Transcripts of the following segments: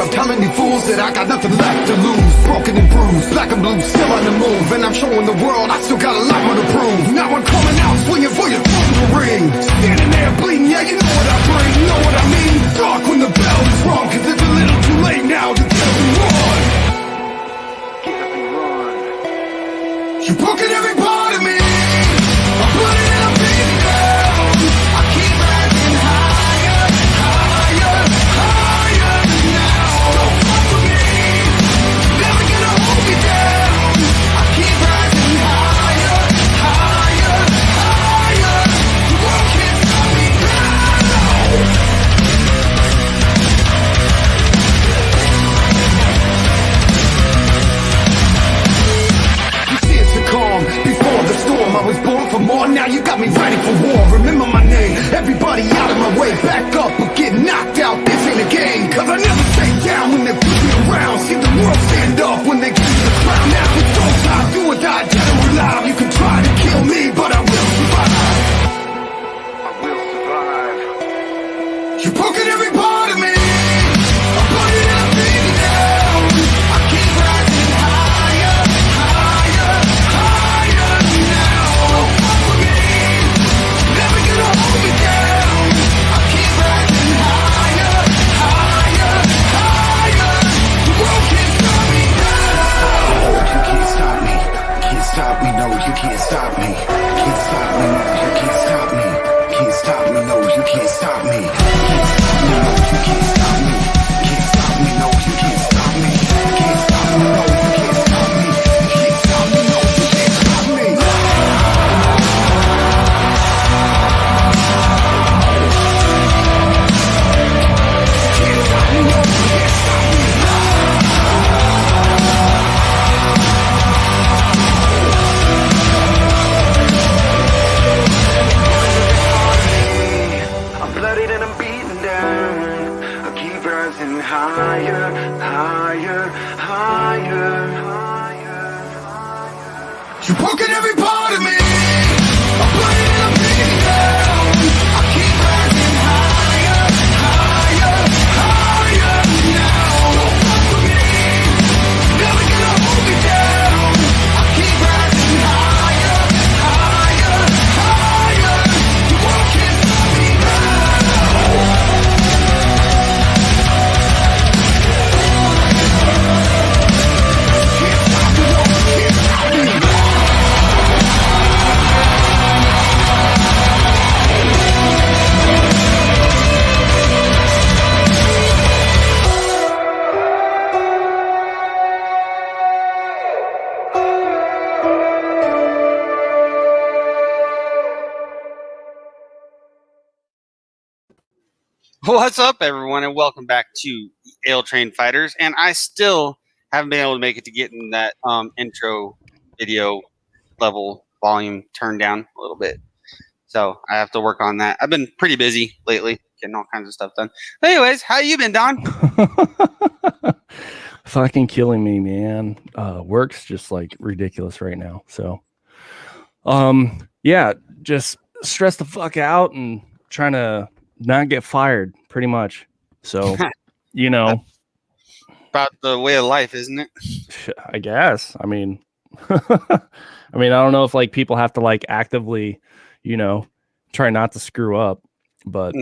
Telling you fools that I got nothing left to lose. Broken and bruised, black and blue, still on the move. And I'm showing the world I still got a lot more to prove. Now I'm coming out, swinging for your phone to ring. Standing there bleeding, yeah, you know what I bring. Know what I mean? Dark when the bell is rung, cause it's a little too late now to tell me run. Get up and run. You're broken every part of me. I'm bloody and I'm beating down. I keep rising higher, higher, higher now. Don't fuck with me. Never gonna hold me down. I keep rising higher, higher, higher. The world can't stop me now. You see it's a calm before the storm. I was born for more. Now you got me ready for war. Remember my name. Everybody out of my way. Back up or get knocked out. This ain't a game. Cause I never stay down when they push me around. See the world stand up when they give me the crown. Now it's don't stop. Do or die. Dead or alive. You can try to kill me, but I will survive. I will survive. You're broken every part of me. I'm burning and I'm beating down. I keep rising higher, higher, higher now. Don't fuck with me. Never gonna hold me down. I keep rising higher, higher, higher. The world can't stop me now. You can't stop me. Can't stop me. No, you can't stop me. Can't stop me. No, you can't stop me. Can't stop me. No, you can't stop me. Can't stop me. No, you can't stop me. Can't stop me. No, you can't stop me. Can't stop me. No, you can't stop me. Can't stop me. No, you can't stop me. Can't stop me. No, you can't stop me. I'm bloodied and I'm beaten down. I keep rising higher, higher, higher, higher. You're broken every part of me. I'm bloodied and I'm beaten down. I keep rising higher, higher, higher now. Don't fuck with me. Never gonna hold me down. I keep rising higher, higher, higher. The world can't stop me now. Can't stop me, no, can't stop me. What's up, everyone, and welcome back to Ale Train Fighters. And I still haven't been able to make it to getting that intro video level volume turned down a little bit. So I have to work on that. I've been pretty busy lately, getting all kinds of stuff done. But anyways, how you been, Don? Fucking killing me, man. Work's just like ridiculous right now. So, yeah, just stressed the fuck out and trying to not get fired, pretty much. So, you know, About the way of life, isn't it? I guess. I mean, I don't know if like people have to like actively, you know, try not to screw up, but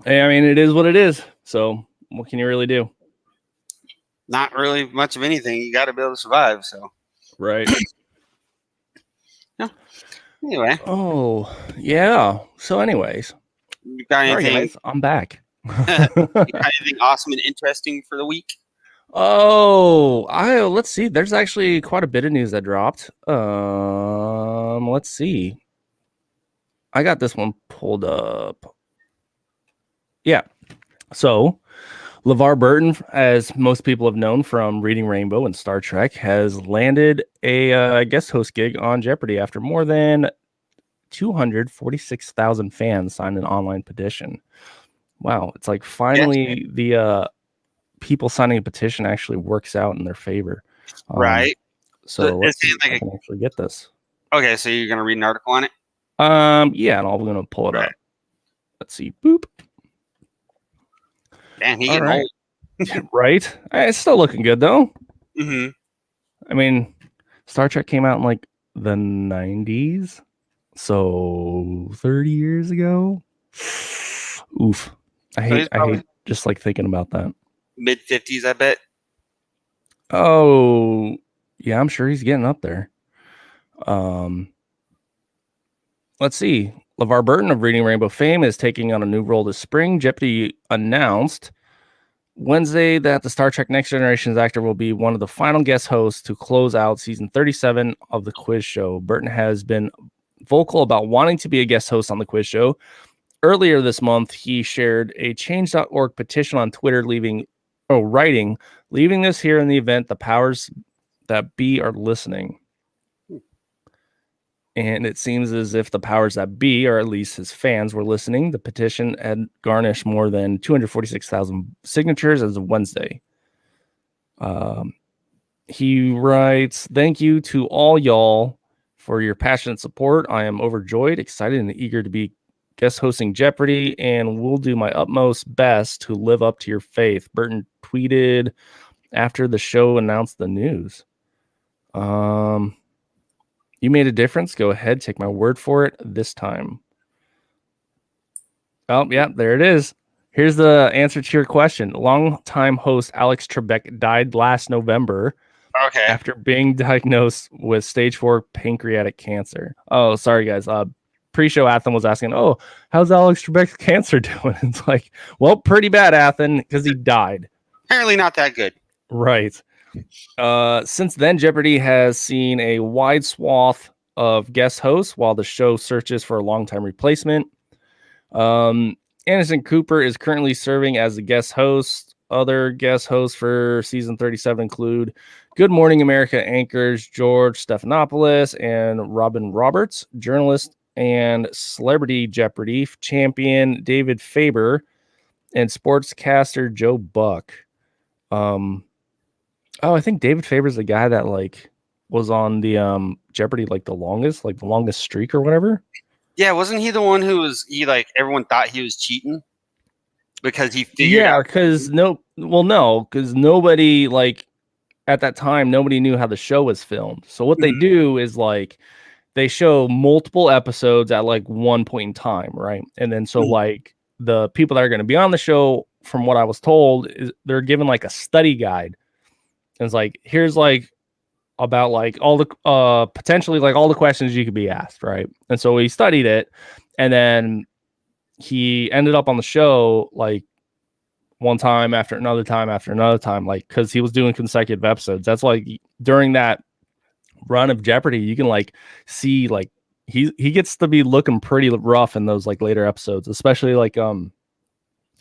hey, I mean, it is what it is. So, what can you really do? Not really much of anything. You got to be able to survive. So, Right. yeah. Anyway, Oh, yeah. So, anyways, you got sorry, anything? guys, I'm back. You got anything awesome and interesting for the week? Oh, let's see. There's actually quite a bit of news that dropped. Let's see. I got this one pulled up. Yeah. So, LeVar Burton, as most people have known from Reading Rainbow and Star Trek, has landed a guest host gig on Jeopardy after more than 246,000 fans signed an online petition. Wow, it's like finally the people signing a petition actually works out in their favor. Right. So let's see it's if I can actually get this. Okay, so you're gonna read an article on it? Yeah, and I'm gonna pull it up. Let's see. Boop. Damn, he getting old. Right? It's still looking good though. Mm-hmm. I mean, Star Trek came out in like the 90s, so 30 years ago. Oof. I hate just like thinking about that. Mid-50s, I bet. Oh, yeah, I'm sure he's getting up there. Let's see. LeVar Burton of Reading Rainbow fame is taking on a new role this spring. Jeopardy announced Wednesday that the Star Trek Next Generation's actor will be one of the final guest hosts to close out season 37 of the quiz show. Burton has been vocal about wanting to be a guest host on the quiz show. Earlier this month, he shared a change.org petition on Twitter writing, leaving this here in the event the powers that be are listening. And it seems as if the powers that be, or at least his fans, were listening. The petition had garnished more than 246,000 signatures as of Wednesday. He writes, "Thank you to all y'all for your passionate support. I am overjoyed, excited, and eager to be guest hosting Jeopardy, and will do my utmost best to live up to your faith," Burton tweeted after the show announced the news. You made a difference. Go ahead. Take my word for it this time. Oh, yeah, there it is. Here's the answer to your question. Longtime host Alex Trebek died last November after being diagnosed with stage 4 pancreatic cancer. Oh, sorry, guys. Pre-show Athen was asking, oh, how's Alex Trebek's cancer doing? It's like, well, pretty bad, Athen, because he died. Apparently not that good. Right. Since then, Jeopardy has seen a wide swath of guest hosts while the show searches for a longtime replacement. Anderson Cooper is currently serving as the guest host. Other guest hosts for season 37 include Good Morning America anchors George Stephanopoulos and Robin Roberts, journalist and celebrity Jeopardy champion David Faber, and sportscaster Joe Buck. I think David Faber's the guy that like was on the Jeopardy like the longest streak or whatever. Yeah, wasn't he the one who was everyone thought he was cheating because he figured out? Because nobody like at that time nobody knew how the show was filmed. So what they do is like they show multiple episodes at like one point in time, right? And then so like the people that are going to be on the show, from what I was told, is they're given like a study guide. And it's like, here's like about like all the potentially like all the questions you could be asked, right? And so he studied it, and then he ended up on the show like one time after another time after another time, like because he was doing consecutive episodes. That's like during that run of Jeopardy, you can like see like he gets to be looking pretty rough in those like later episodes, especially like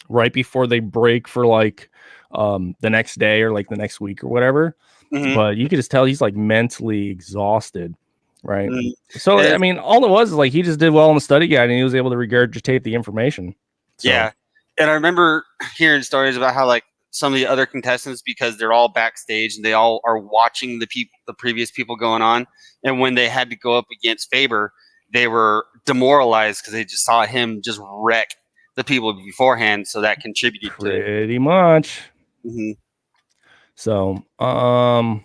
right before they break for like the next day or like the next week or whatever. But you could just tell he's like mentally exhausted, right? So I mean, all it was is like he just did well in the study guide and he was able to regurgitate the information. So. Yeah, and I remember hearing stories about how like some of the other contestants, because they're all backstage and they all are watching the previous people going on, and when they had to go up against Faber, they were demoralized because they just saw him just wreck the people beforehand, so that contributed to it. Pretty much. So, I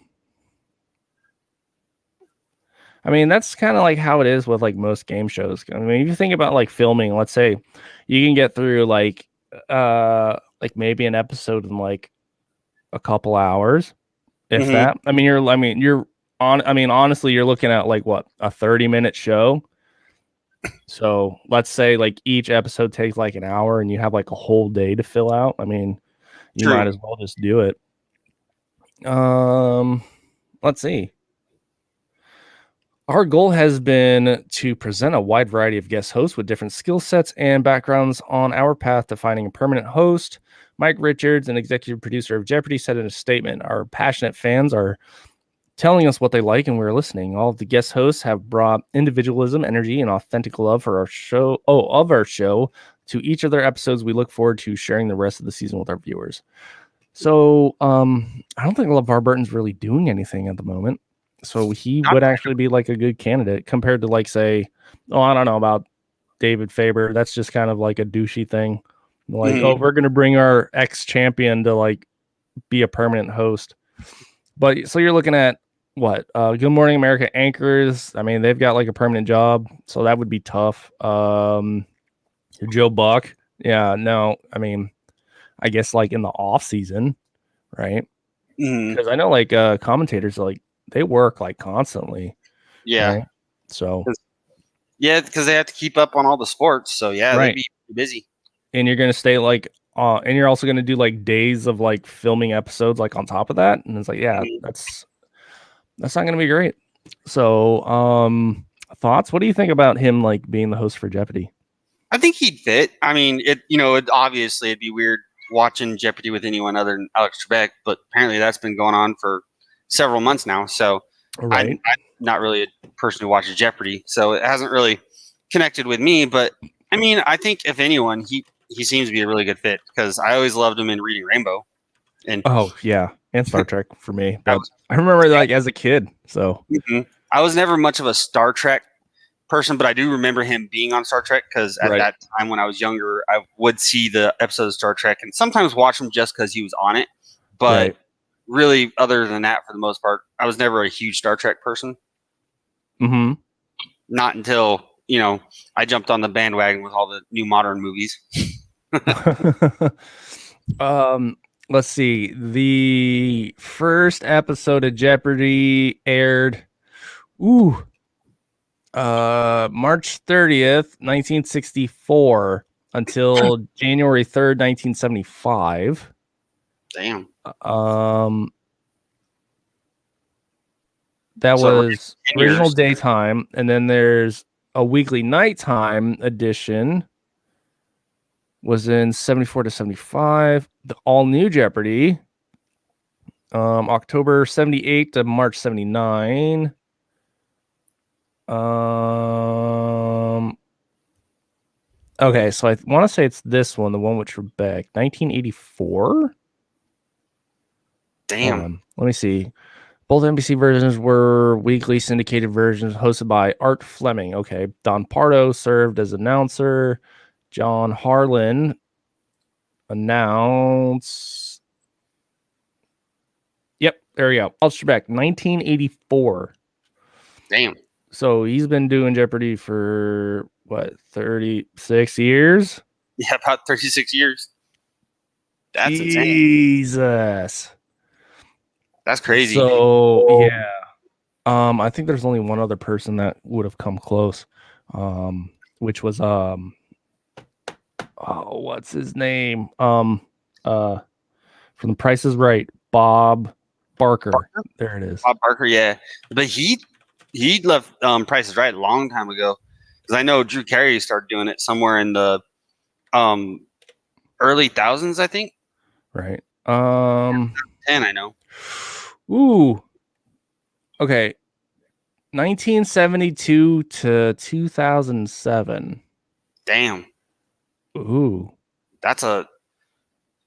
mean, that's kind of like how it is with like most game shows. I mean, if you think about like filming, let's say you can get through like maybe an episode in like a couple hours, if that. Honestly, you're looking at like what, a 30-minute show. So let's say like each episode takes like an hour and you have like a whole day to fill out. I mean, you might as well just do it. Let's see. Our goal has been to present a wide variety of guest hosts with different skill sets and backgrounds on our path to finding a permanent host. Mike Richards, an executive producer of Jeopardy, said in a statement, "Our passionate fans are telling us what they like, and we're listening. All of the guest hosts have brought individualism, energy, and authentic love for our show. Of our show to each of their episodes. We look forward to sharing the rest of the season with our viewers. So, I don't think LeVar Burton's really doing anything at the moment. So he Not- would actually be like a good candidate compared to like, say, I don't know about David Faber. That's just kind of like a douchey thing. Like, Mhm. we're going to bring our ex-champion to like be a permanent host. But so you're looking at what? Good Morning America anchors. I mean, they've got like a permanent job, so that would be tough. Joe Buck. Yeah, no, I mean, I guess like in the off season, right? Mhm. Because I know like commentators like they work like constantly, Yeah. right? So Yeah, because they have to keep up on all the sports. So yeah, Right. they'd be busy. and you're gonna stay like and you're also gonna do like days of like filming episodes like on top of that, and it's like, yeah, Mhm. that's not gonna be great. So thoughts? What do you think about him like being the host for Jeopardy? I think he'd fit. I mean, obviously it'd be weird watching Jeopardy with anyone other than Alex Trebek, but apparently that's been going on for several months now. So Right. I'm not really a person who watches Jeopardy, so it hasn't really connected with me. But I mean, I think if anyone, he seems to be a really good fit because I always loved him in Reading Rainbow, and Oh yeah, and Star Trek for me. I But was, I remember like as a kid. So Mhm. I was never much of a Star Trek person, but I do remember him being on Star Trek because at Right. that time when I was younger, I would see the episodes of Star Trek and sometimes watch them just because he was on it. But right. really, other than that, for the most part, I was never a huge Star Trek person. Mm-hmm. Not until I jumped on the bandwagon with all the new modern movies. Let's see. The first episode of Jeopardy aired March 30th, 1964 until January 3rd, 1975. Damn. That So was 10 original years. daytime, and then there's a weekly nighttime edition was in 74 to 75. The all new Jeopardy, October 78 to March 79. Okay, so I want to say it's this one, the one with Trebek, 1984. Damn. Hold on, let me see. Both NBC versions were weekly syndicated versions hosted by Art Fleming. Okay, Don Pardo served as announcer. John Harlan announced. Yep, there we go. Alex Trebek, 1984. Damn. So he's been doing Jeopardy for what, 36 years? Yeah, about 36 years. That's insane. Jesus. That's crazy. So yeah. I think there's only one other person that would have come close. Which was what's his name? From The Price is Right, Bob Barker. There it is. Bob Barker, yeah. But he left Price is Right a long time ago. Because I know Drew Carey started doing it somewhere in the early thousands, I think. Right. 10, I know. Ooh. Okay. 1972 to 2007. Damn. Ooh. That's a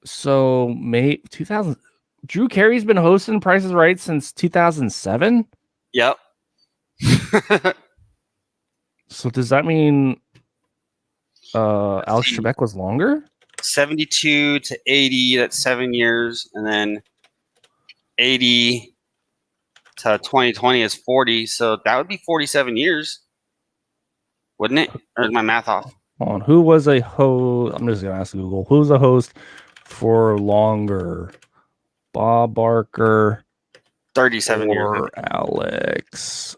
So May 2000. Drew Carey's been hosting Price is Right since 2007. yep. So does that mean Alex see. Trebek was longer? 72 to 80, that's 7 years, and then 80 to 2020 is 40, so that would be 47 years, wouldn't it? Or is my math off? Hold on. Who was a host? I'm just gonna ask Google. Who's a host for longer? Bob Barker 37 years. or Alex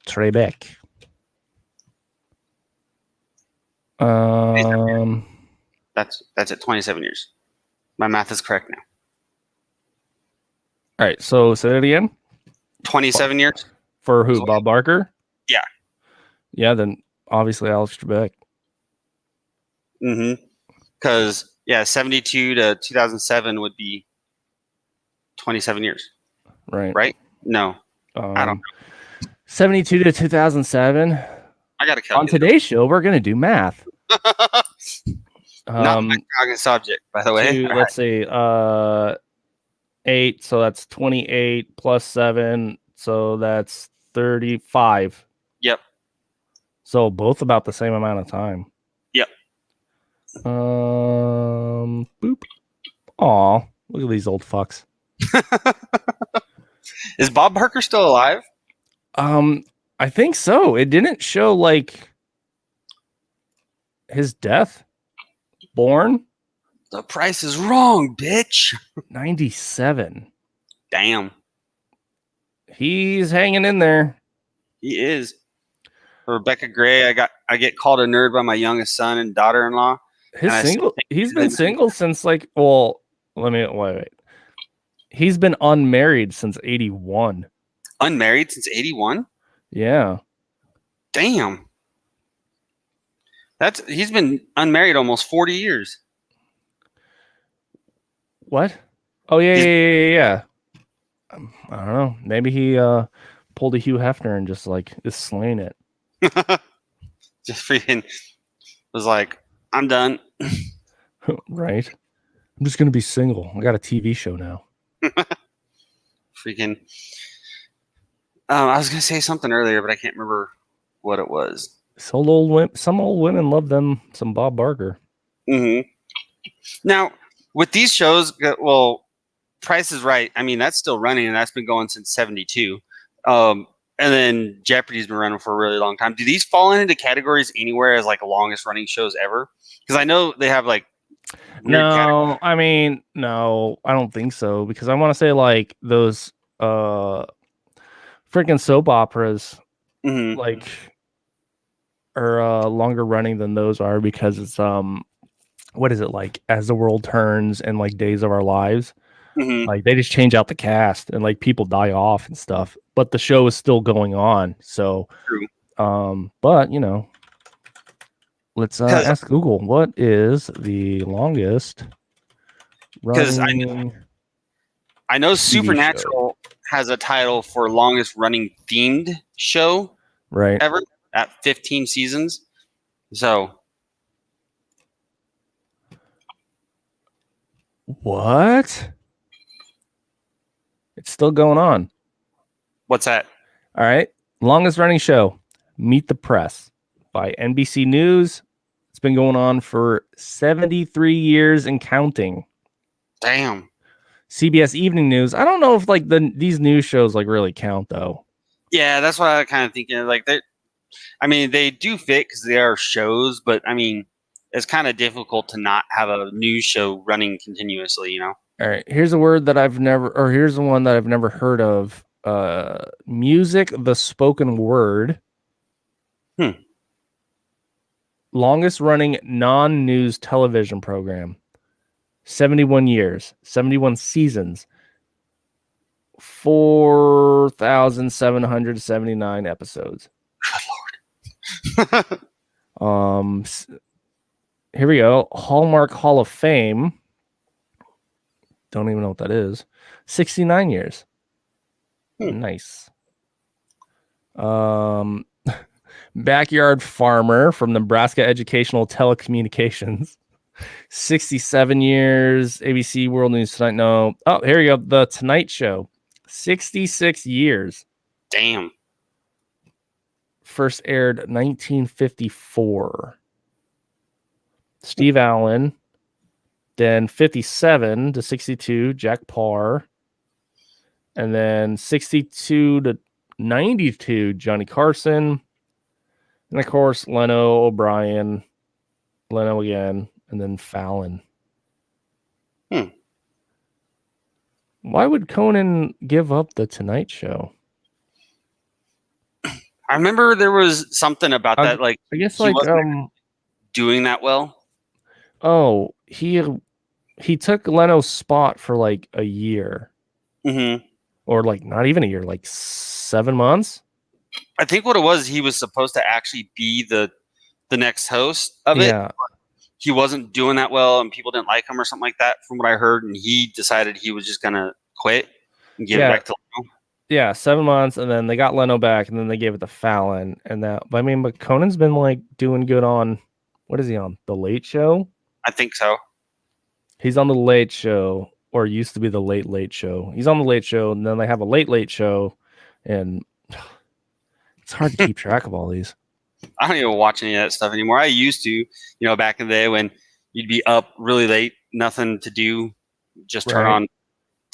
Trebek? That's it, 27 years. My math is correct now. All right. So say that again. 27 years? For who? Bob Barker? Yeah. Yeah, then obviously Alex Trebek. Mm-hmm. Because, 72 to 2007 would be 27 years. Right. Right? No, I don't. 72 to 2007. I got to On calculate. today's show, we're going to do math. Not my target subject, by the way. Let's see, 8, so that's 28 plus 7, so that's 35. Yep. So both about the same amount of time. Yep. Boop. Aw, look at these old fucks. Is Bob Barker still alive? I think so. It didn't show like his death. Born The price is wrong, bitch. 97. Damn. He's hanging in there. He is. Rebecca Gray, I get called a nerd by my youngest son and daughter-in-law. He's been single since like, well, wait. He's been unmarried since 81. Unmarried since 81? Yeah. Damn. He's been unmarried almost 40 years. What? Oh yeah. I don't know. Maybe he pulled a Hugh Hefner and just like is slaying it. Just freaking was like, I'm done. Right. I'm just gonna be single. I got a TV show now. Freaking. I was gonna say something earlier, but I can't remember what it was. Some old women love them some Bob Barker. Mm-hmm. Now, with these shows, well, Price is Right. I mean, that's still running, and that's been going since '72. And then Jeopardy's been running for a really long time. Do these fall into categories anywhere as like longest running shows ever? Because I know they have like. No, I mean, no, I don't think so. Because I want to say like those freaking soap operas, like, are longer running than those are because it's what is it like As the World Turns and like Days of Our Lives. Like they just change out the cast and like people die off and stuff, but the show is still going on. So, True. But you know, let's ask Google what is the longest running. I know Supernatural has a title for longest running themed show, right? Ever at 15 seasons. So, what? It's still going on. What's that? All right. Longest running show, Meet the Press by NBC News. It's been going on for 73 years and counting. Damn. CBS Evening News. I don't know if like these news shows like really count though. Yeah, that's what I kind of thinking. Like they do fit because they are shows, but I mean, it's kind of difficult to not have a news show running continuously, you know? All right, here's a word that here's the one that I've never heard of. Music, the spoken word. Longest running non-news television program. 71 years, 71 seasons, 4,779 episodes. Good Lord. Here we go. Hallmark Hall of Fame. Don't even know what that is. 69 years. Nice. Backyard Farmer from Nebraska Educational Telecommunications. 67 years. ABC World News Tonight. No. Oh, here you go. The Tonight Show. 66 years. Damn. First aired 1954. Steve Allen. Then 57 to 62, Jack Parr. And then 62 to 92, Johnny Carson. And of course, Leno O'Brien. Leno again. And then Fallon. Why would Conan give up the Tonight Show? I remember there was something about that. Like, I guess like doing that well. Oh, he took Leno's spot for like a year. Or like not even a year, like 7 months. I think what it was, he was supposed to actually be the next host of it. Yeah. He wasn't doing that well and people didn't like him or something like that from what I heard. And he decided he was just going to quit and give it back to Leno. Yeah, 7 months, and then they got Leno back, and then they gave it to Fallon, and that. But I mean, but Conan's been like doing good on. What is he on? The Late Show. I think so. He's on the Late Show, or used to be the Late Show. He's on the Late Show, and then they have a Late Show, and it's hard to keep track of all these. I don't even watch any of that stuff anymore. I used to, back in the day when you'd be up really late, nothing to do, just turn on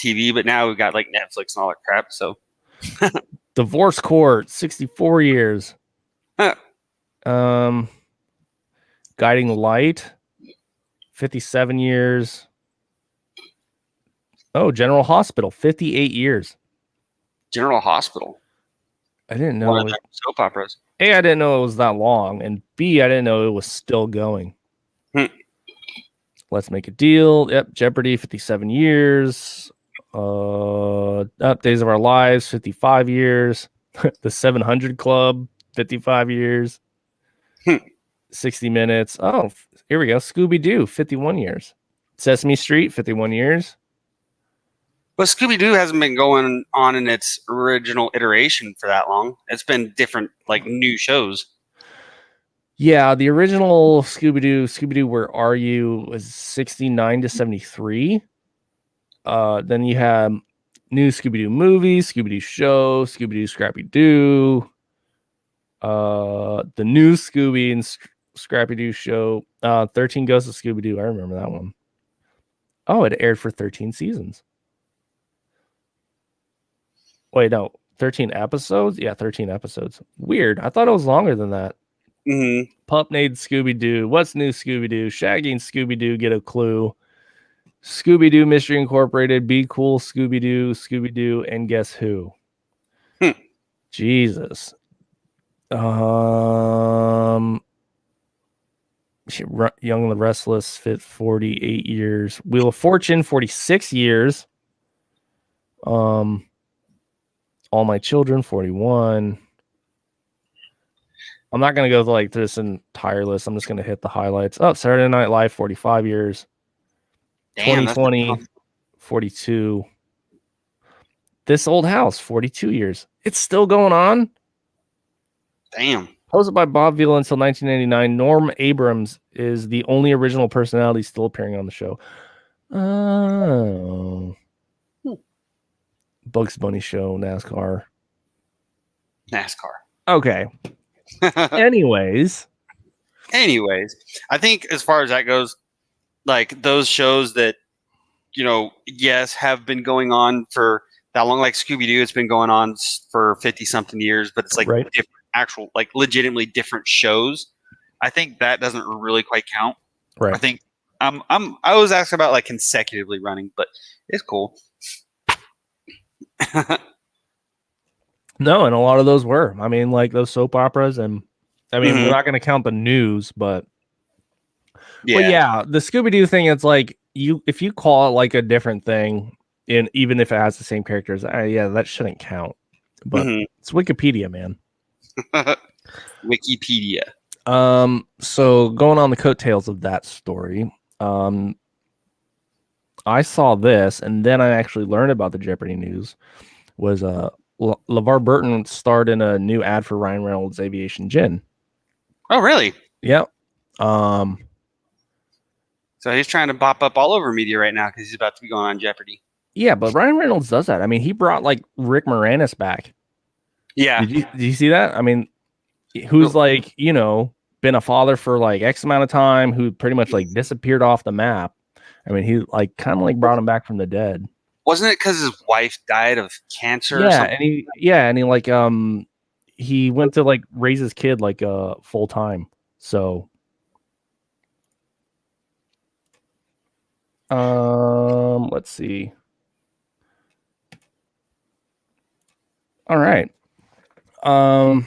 TV. But now we've got like Netflix and all that crap. So, Divorce Court, 64 years. Guiding Light, 57 years. Oh, General Hospital, 58 years. General Hospital. I didn't know. One of their soap operas. A, I didn't know it was that long, and B, I didn't know it was still going. Let's Make a Deal. Yep, Jeopardy, 57 years. Days of Our Lives, 55 years. The 700 Club, 55 years. 60 Minutes. Oh, here we go. Scooby-Doo, 51 years. Sesame Street, 51 years. But Scooby-Doo hasn't been going on in its original iteration for that long. It's been different, like new shows. Yeah, the original Scooby-Doo, Where Are You, was 69 to 73. Then you have new Scooby-Doo movies, Scooby-Doo show, Scooby-Doo Scrappy-Doo, the new Scooby and Scrappy-Doo show, 13 Ghosts of Scooby-Doo. I remember that one. Oh, it aired for 13 seasons. Wait, no, 13 episodes? Yeah, 13 episodes. Weird. I thought it was longer than that. Mm-hmm. Pup-Named Scooby-Doo, What's New Scooby-Doo, Shaggy and Scooby-Doo Get a Clue, Scooby-Doo Mystery Incorporated, Be Cool Scooby-Doo, and Guess Who? Jesus. Young and the Restless, fit 48 years. Wheel of Fortune, 46 years. All My Children, 41. I'm not going to go through like this entire list. I'm just going to hit the highlights. Oh, Saturday Night Live, 45 years. Damn, 2020, 42. This Old House, 42 years. It's still going on. Damn. Hosted by Bob Vila until 1999, Norm Abrams is the only original personality still appearing on the show. Oh. Bugs Bunny Show, NASCAR. Okay. Anyways, I think as far as that goes, like those shows that, yes, have been going on for that long, like Scooby-Doo, it's been going on for 50 something years, but it's like different, actual, like legitimately different shows. I think that doesn't really quite count. Right. I think I was asked about like consecutively running, but it's cool. No, and a lot of those were. I mean, like those soap operas, and I mean, we're not going to count the news, but yeah, the Scooby-Doo thing. It's like if you call it like a different thing, and even if it has the same characters, yeah, that shouldn't count. But it's Wikipedia, man. Wikipedia. So going on the coattails of that story, I saw this, and then I actually learned about the Jeopardy news. Was LeVar Burton starred in a new ad for Ryan Reynolds Aviation Gin. Oh, really? Yep. So he's trying to pop up all over media right now because he's about to be going on Jeopardy. Yeah, but Ryan Reynolds does that. I mean, he brought like Rick Moranis back. Yeah. Did you see that? I mean, who's like, been a father for like X amount of time, who pretty much like disappeared off the map. I mean, he like kind of like brought him back from the dead. Wasn't it because his wife died of cancer? Or something? and he like he went to like raise his kid like full time. So let's see. All right. The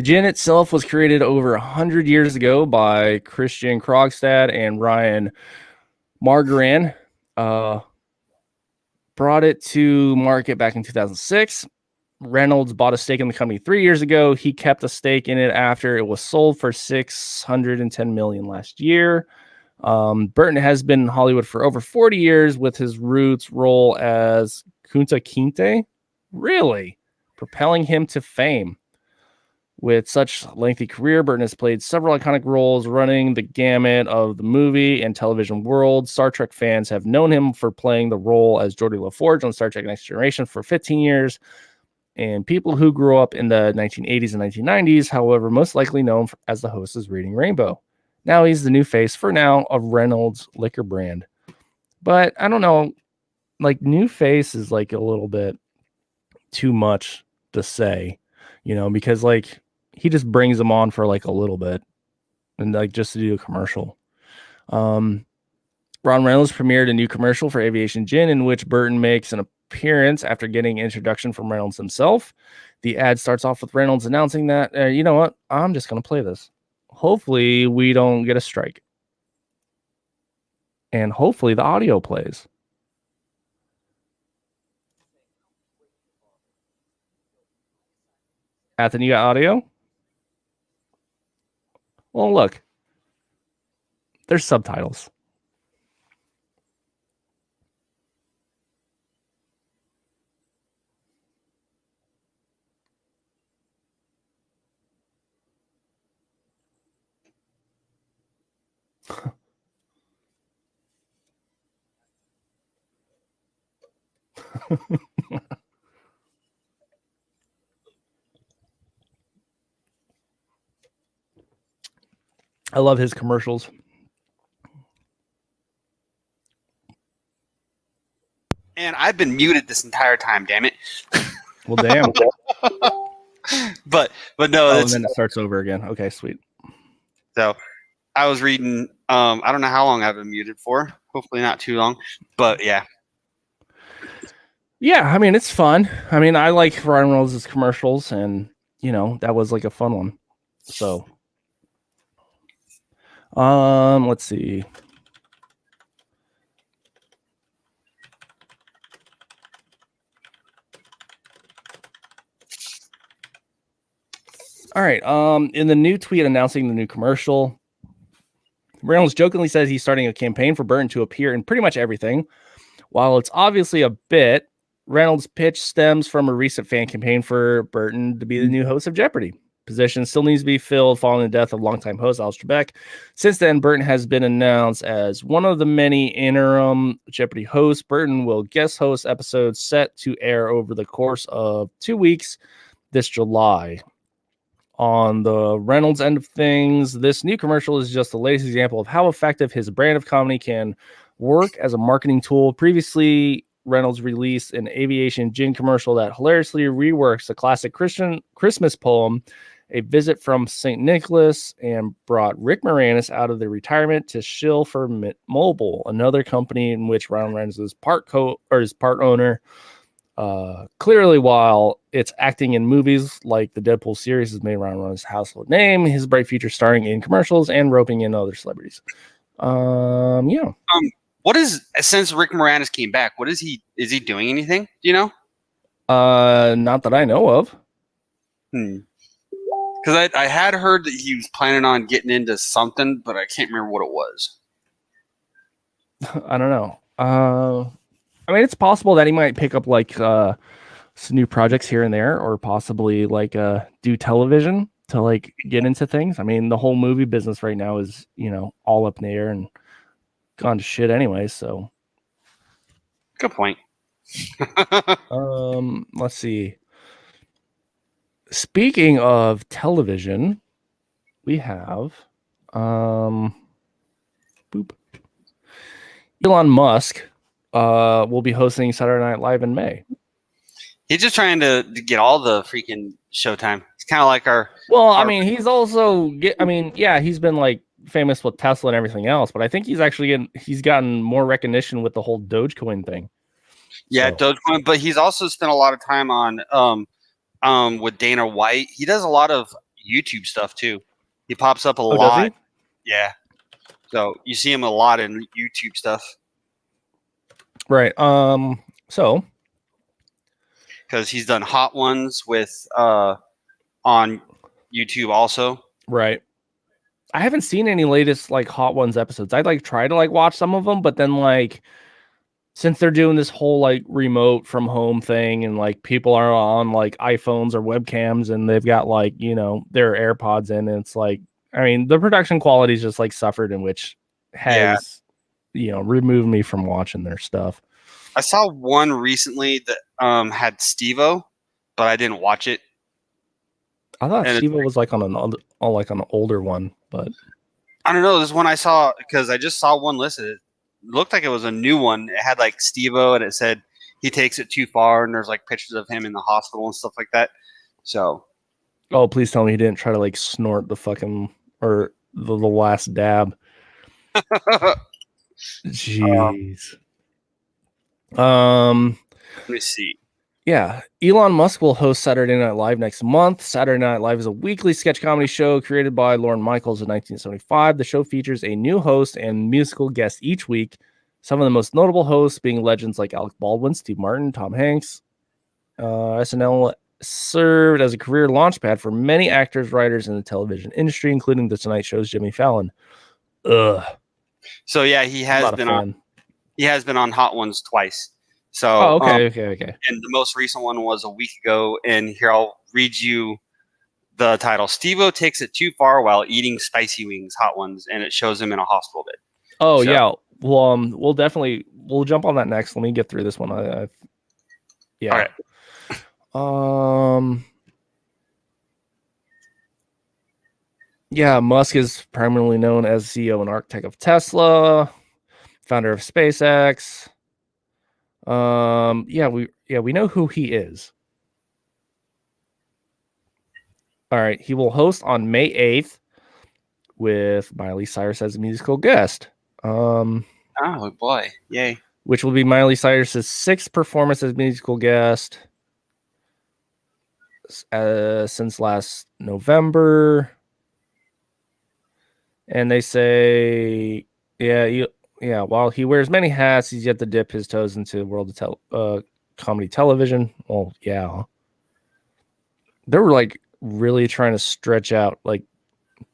gin itself was created over 100 years ago by Christian Krogstad and Ryan Margaran. Brought it to market back in 2006. Reynolds bought a stake in the company 3 years ago. He kept a stake in it after it was sold for $610 million last year. Burton has been in Hollywood for over 40 years with his roots role as Kunta Kinte. really propelling him to fame. With such lengthy career, Burton has played several iconic roles running the gamut of the movie and television world. Star Trek fans have known him for playing the role as Geordi LaForge on Star Trek Next Generation for 15 years. And people who grew up in the 1980s and 1990s, however, most likely know him as the host of Reading Rainbow. Now he's the new face, for now, of Reynolds liquor brand. But I don't know, like, new face is like a little bit too much to say, because like he just brings them on for like a little bit and like just to do a commercial. Ron Reynolds premiered a new commercial for Aviation Gin in which Burton makes an appearance after getting introduction from Reynolds himself. The ad starts off with Reynolds announcing that, you know what, I'm just going to play this. Hopefully we don't get a strike. And hopefully the audio plays. Athen, you got audio? Well, look. There's subtitles. I love his commercials. And I've been muted this entire time, damn it. Well, damn. but no, and then it starts over again. Okay, sweet. So I was reading, I don't know how long I've been muted for. Hopefully not too long. But yeah. Yeah, I mean, it's fun. I mean, I like Ryan Reynolds' commercials, and, that was like a fun one. So, let's see. All right. In the new tweet announcing the new commercial, Reynolds jokingly says he's starting a campaign for Burton to appear in pretty much everything. While it's obviously a bit, Reynolds' pitch stems from a recent fan campaign for Burton to be the new host of Jeopardy! Position still needs to be filled following the death of longtime host Alistair Beck. Since then, Burton has been announced as one of the many interim Jeopardy hosts. Burton will guest host episodes set to air over the course of 2 weeks this July. On the Reynolds end of things, this new commercial is just the latest example of how effective his brand of comedy can work as a marketing tool. Previously, Reynolds released an Aviation Gin commercial that hilariously reworks the classic Christian Christmas poem, A Visit from St. Nicholas, and brought Rick Moranis out of the retirement to shill for Mint Mobile, another company in which Ryan Reynolds is part owner. Clearly, while it's acting in movies like the Deadpool series has made Ryan Reynolds a household name, his bright future starring in commercials and roping in other celebrities. Yeah. What is, since Rick Moranis came back, is he doing anything? Do you know? Not that I know of. Because I had heard that he was planning on getting into something, but I can't remember what it was. I don't know. I mean, it's possible that he might pick up like some new projects here and there, or possibly like do television to like get into things. I mean, the whole movie business right now is, all up in the air and gone to shit anyway. So, good point. Let's see. Speaking of television, we have Elon Musk will be hosting Saturday Night Live in May. He's just trying to get all the freaking showtime. It's kind of like our. Well, I mean, he's also he's been like famous with Tesla and everything else, but I think he's gotten more recognition with the whole Dogecoin thing. Yeah, so. Dogecoin, but he's also spent a lot of time on with Dana White. He does a lot of YouTube stuff too. He pops up a lot. Does he? Yeah. So you see him a lot in YouTube stuff. Right. So because he's done Hot Ones with on YouTube also. Right. I haven't seen any latest like Hot Ones episodes. I'd like try to like watch some of them, but then like since they're doing this whole like remote from home thing, and like people are on like iPhones or webcams, and they've got like, you know, their AirPods in, and it's like, I mean, the production quality's just like suffered, in which has, you know, removed me from watching their stuff. I saw one recently that had Steve-O, but I didn't watch it. I thought And Steve was like on an older one, but I don't know. This one I saw, because I just saw one listed. It looked like it was a new one. It had like Steve-O, and it said he takes it too far, and there's like pictures of him in the hospital and stuff like that. So, oh, please tell me he didn't try to like snort the fucking or the last dab. Jeez. Let me see. Yeah, Elon Musk will host Saturday Night Live next month. Saturday Night Live is a weekly sketch comedy show created by Lorne Michaels in 1975. The show features a new host and musical guest each week. Some of the most notable hosts being legends like Alec Baldwin, Steve Martin, Tom Hanks. SNL served as a career launchpad for many actors, writers in the television industry, including The Tonight Show's Jimmy Fallon. Ugh. So yeah, he has been on. He has been on Hot Ones twice. So, okay. And the most recent one was a week ago. And here, I'll read you the title. Steve-O takes it too far while eating spicy wings, hot ones, and it shows him in a hospital bed. Oh, so, yeah. Well, we'll jump on that next. Let me get through this one. Yeah. All right. Yeah, Musk is primarily known as CEO and architect of Tesla, founder of SpaceX. We know who he is. All right, he will host on May 8th with Miley Cyrus as a musical guest. Oh boy, yay! Which will be Miley Cyrus's 6th performance as musical guest since last November. And they say, while he wears many hats, he's yet to dip his toes into the world of comedy television. Well, yeah. They were like really trying to stretch out like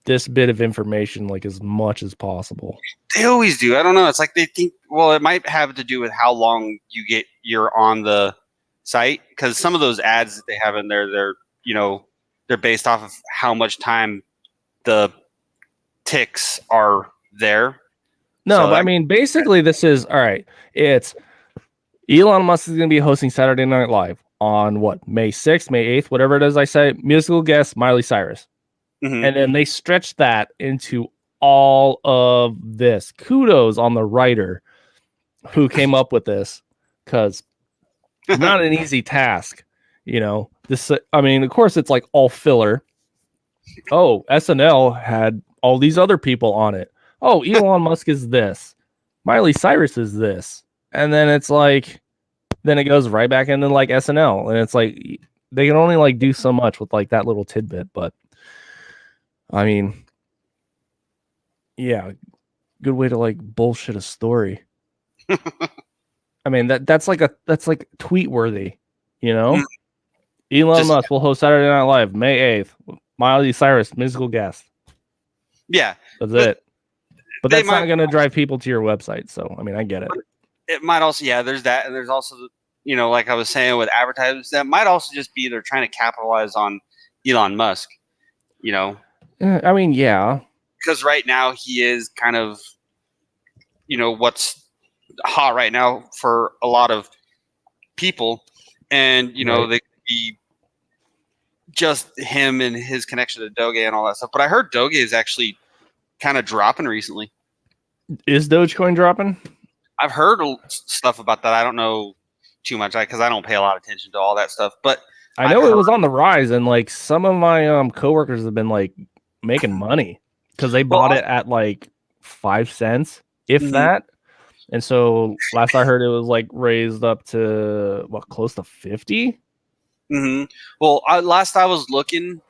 this bit of information like as much as possible. They always do. I don't know. It's like they think, well, it might have to do with how long you're on the site, because some of those ads that they have in there, they're based off of how much time the ticks are there. No, so but I mean, basically, this is all right. It's Elon Musk is going to be hosting Saturday Night Live on what, May 6th, May 8th, whatever it is. I say musical guest Miley Cyrus, and then they stretch that into all of this. Kudos on the writer who came up with this, because not an easy task. You know, this. I mean, of course, it's like all filler. Oh, SNL had all these other people on it. Oh, Elon Musk is this. Miley Cyrus is this. And then it's like, then it goes right back into like SNL. And it's like, they can only like do so much with like that little tidbit. But I mean, yeah, good way to like bullshit a story. I mean, that's like tweet worthy, you know? Elon Musk will host Saturday Night Live May 8th. Miley Cyrus, musical guest. Yeah. That's it. But that's not going to drive people to your website. So, I mean, I get it. It might also, there's that. And there's also, like I was saying with advertisers, that might also just be they're trying to capitalize on Elon Musk, I mean, yeah. Because right now he is kind of, what's hot right now for a lot of people. And, right. They could be just him and his connection to Doge and all that stuff. But I heard Doge is actually kind of dropping recently. Is Dogecoin dropping? I've heard stuff about that. I don't know too much because I don't pay a lot of attention to all that stuff. But I know it was on the rise, and like some of my coworkers have been like making money because they bought it at like 5 cents, if that. And so last I heard, it was like raised up to close to 50. Well, last I was looking,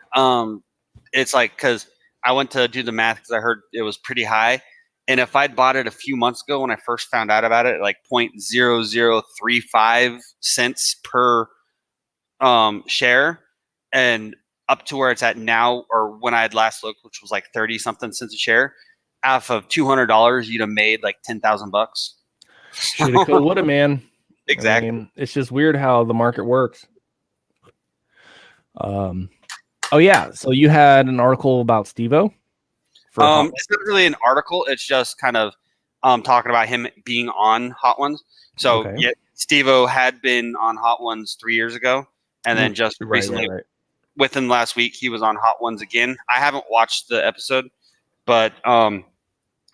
it's like, because I went to do the math because I heard it was pretty high. And if I'd bought it a few months ago when I first found out about it, like 0.0035 cents per share, and up to where it's at now, or when I had last looked, which was like 30 something cents a share, off of $200, you'd have made like $10,000. Shoulda, coulda, woulda, man. Exactly. I mean, it's just weird how the market works. Oh yeah, so you had an article about Steve-O for Hot It's not really an article. It's just kind of talking about him being on Hot Ones. So Okay. yeah, Steve-O had been on Hot Ones 3 years ago, and then just recently, within last week, he was on Hot Ones again. I haven't watched the episode, but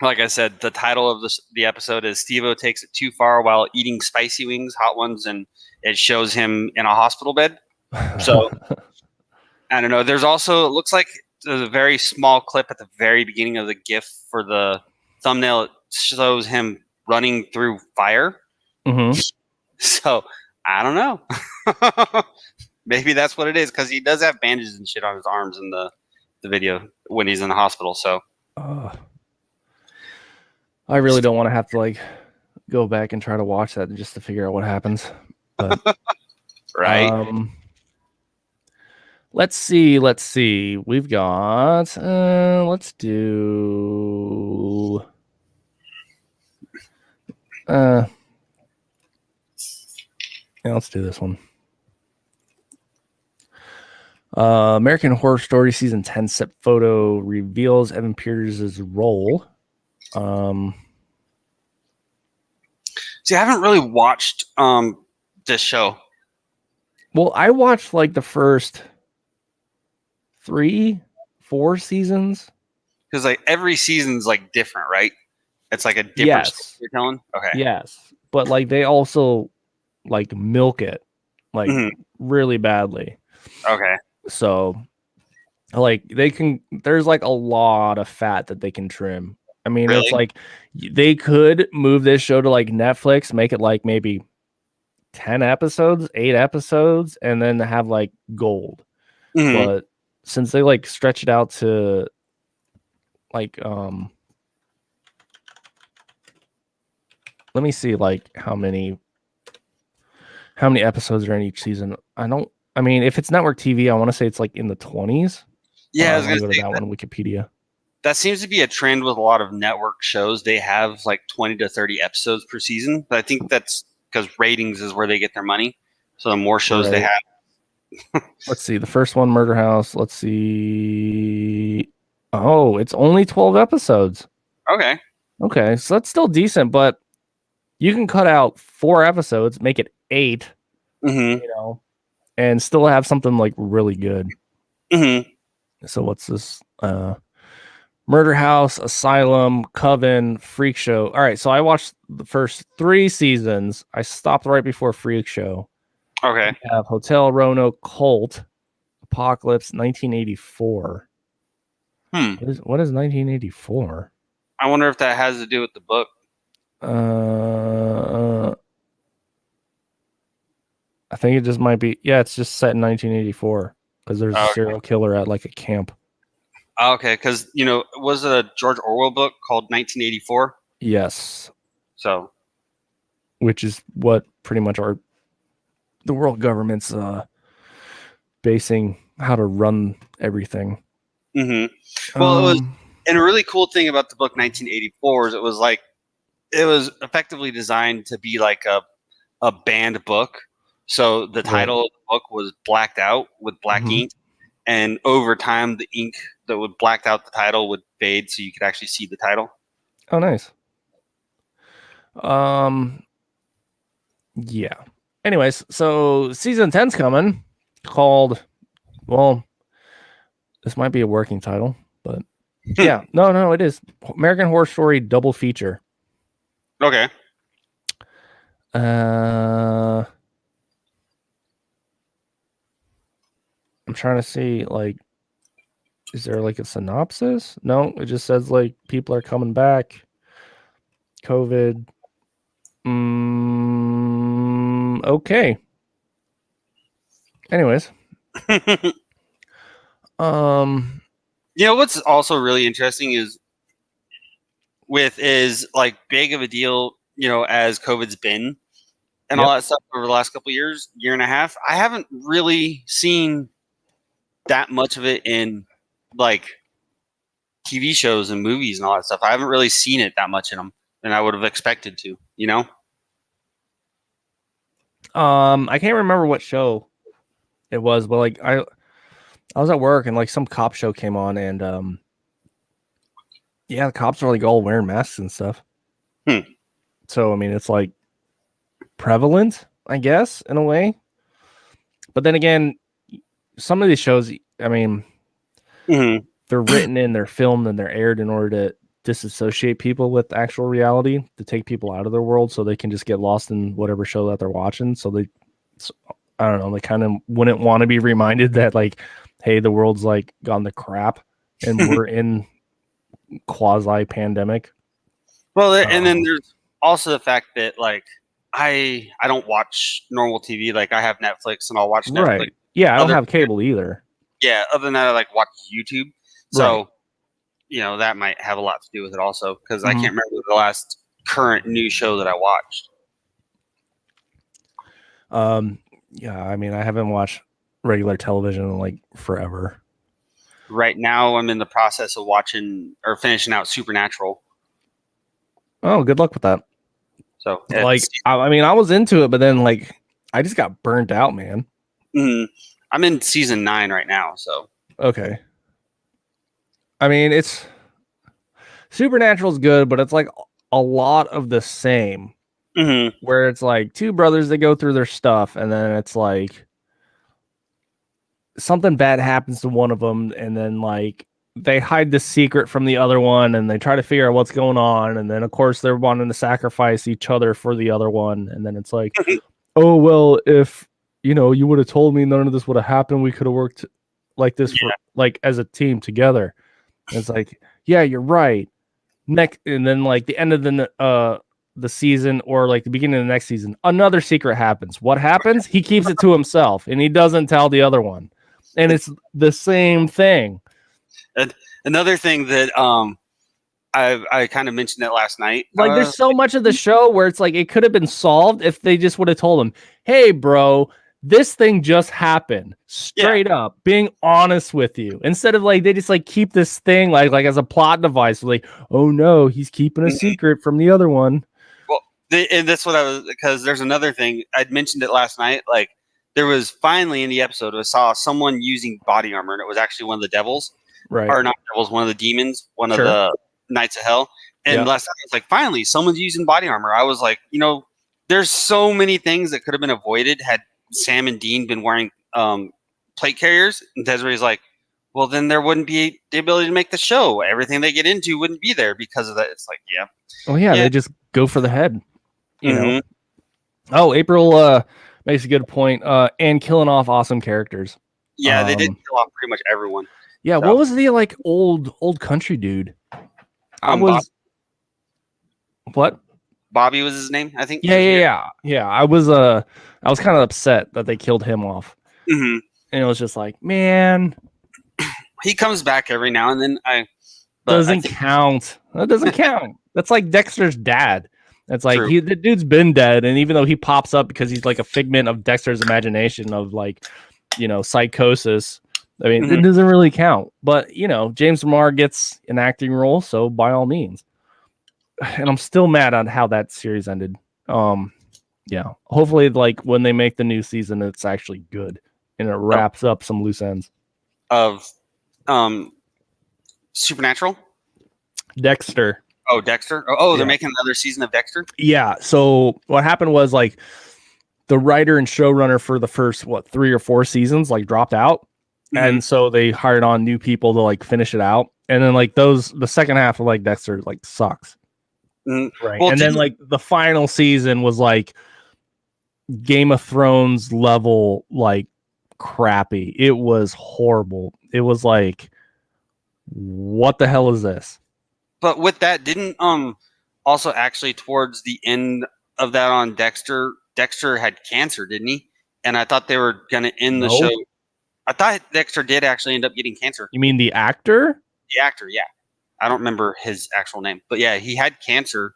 like I said, the title of the episode is Steve-O takes it too far while eating spicy wings, Hot Ones, and it shows him in a hospital bed. So I don't know. There's also, it looks like there's a very small clip at the very beginning of the GIF for the thumbnail. It shows him running through fire. Mm-hmm. So I don't know. Maybe that's what it is, because he does have bandages and shit on his arms in the video when he's in the hospital. So I really don't want to have to like go back and try to watch that just to figure out what happens. But right. Let's see. We've got let's do yeah, let's do this one. American Horror Story season 10 set photo reveals Evan Peters' role. See, I haven't really watched this show. Well, I watched like the first 3-4 seasons, because like every season's like different, right? It's like a different story you're telling. Okay. Yes, but like they also like milk it like really badly. Okay. So like there's like a lot of fat that they can trim. I mean, Really? It's like they could move this show to like Netflix, make it like maybe 10 episodes, 8 episodes, and then have like gold. But since they like stretch it out to like let me see like how many episodes are in each season. I mean, if it's network TV, I want to say it's like in the 20s. Yeah, I was gonna go to that one, Wikipedia. That seems to be a trend with a lot of network shows. They have like 20 to 30 episodes per season, but I think that's because ratings is where they get their money. So the more shows they have. Let's see. The first one, Murder House. Let's see. Oh, it's only 12 episodes. Okay. So that's still decent, but you can cut out 4 episodes, make it 8, you know, and still have something like really good. So what's this? Murder House, Asylum, Coven, Freak Show. All right, so I watched the first 3 seasons. I stopped right before Freak Show. Okay. We have Hotel Roanoke, Cult, Apocalypse, 1984. What is 1984? I wonder if that has to do with the book. I think it just might be. Yeah, it's just set in 1984 because there's a serial killer at like a camp. Okay, because was it a George Orwell book called 1984? Yes. So, which is what pretty much the world government's basing how to run everything. Well, it was, and a really cool thing about the book 1984 is it was effectively designed to be like a banned book. So the title of the book was blacked out with black ink, and over time the ink that would blacked out the title would fade, so you could actually see the title. Oh, nice. Yeah. Anyways, so season 10's coming, called, well, this might be a working title, but yeah, no, it is American Horror Story double feature. Okay. I'm trying to see, like, is there like a synopsis? No, it just says like people are coming back. COVID. Okay. Anyways. What's also really interesting is like big of a deal, as COVID's been and all that stuff over the last couple of years, year and a half, I haven't really seen that much of it in like TV shows and movies and all that stuff. I haven't really seen it that much in them than I would have expected to, I can't remember what show it was, but like I was at work and like some cop show came on, and yeah, the cops are like all wearing masks and stuff. So I mean, it's like prevalent, I guess, in a way. But then again, some of these shows, I mean, they're written and they're filmed and they're aired in order to disassociate people with actual reality, to take people out of their world so they can just get lost in whatever show that they're watching. So I don't know, they kind of wouldn't want to be reminded that, like, hey, the world's like gone to crap and we're in quasi pandemic. Well, and then there's also the fact that like I don't watch normal TV. Like I have Netflix and I'll watch Netflix. Right. Yeah, I don't have cable either. Yeah, other than that, I like watch YouTube. So, you know, that might have a lot to do with it also, because I can't remember the last current new show that I watched. Yeah, I mean, I haven't watched regular television in like forever. Right now, I'm in the process of watching or finishing out Supernatural. Oh, good luck with that. So, like, I mean, I was into it, but then like I just got burnt out, man. I'm in season 9 right now, so okay. I mean, it's Supernatural's good, but it's like a lot of the same. Where it's like two brothers that go through their stuff, and then it's like something bad happens to one of them, and then like they hide the secret from the other one, and they try to figure out what's going on, and then of course they're wanting to sacrifice each other for the other one, and then it's like, oh well, if you know you would have told me, none of this would have happened. We could have worked like this for like as a team together. And it's like, yeah, you're right. Next, and then like the end of the season, or like the beginning of the next season, another secret happens. What happens? He keeps it to himself and he doesn't tell the other one, and it's the same thing. And another thing that I kind of mentioned it last night. Like there's so much of the show where it's like it could have been solved if they just would have told him, hey bro, this thing just happened, straight up, being honest with you, instead of like they just like keep this thing like as a plot device, like, oh no, he's keeping a secret from the other one. And that's what I was, because there's another thing. I'd mentioned it last night. Like there was finally in the episode, I saw someone using body armor, and it was actually one of the devils, right? Or not devils, one of the demons, one of the Knights of Hell. And last night, it's like finally someone's using body armor. I was like, you know, there's so many things that could have been avoided had Sam and Dean been wearing plate carriers. And Desiree's like, well, then there wouldn't be the ability to make the show. Everything they get into wouldn't be there because of that. It's like, they just go for the head. You know. Oh, April makes a good point. And killing off awesome characters. Yeah, they did kill off pretty much everyone. Yeah, so. What was the like old country dude? What? Bobby was his name, I think. Yeah. I was kind of upset that they killed him off. And it was just like, man, he comes back every now and then. Doesn't count. That doesn't count. That's like Dexter's dad. It's like the dude's been dead, and even though he pops up because he's like a figment of Dexter's imagination of like, you know, psychosis. I mean, it doesn't really count. But you know, James Remar gets an acting role, so by all means. And I'm still mad on how that series ended. Yeah. Hopefully, like when they make the new season, it's actually good and it wraps up some loose ends. Of Supernatural? Dexter. Oh, Dexter. Oh, they're making another season of Dexter? Yeah. So what happened was like the writer and showrunner for the first 3 or 4 seasons like dropped out. And so they hired on new people to like finish it out. And then like the second half of like Dexter like sucks. Right. Well, and then like the final season was like Game of Thrones level, like crappy. It was horrible. It was like, what the hell is this? But with that, didn't also actually towards the end of that on Dexter had cancer, didn't he? And I thought they were gonna end the show. I thought Dexter did actually end up getting cancer. You mean the actor? The actor, yeah. I don't remember his actual name, but yeah, he had cancer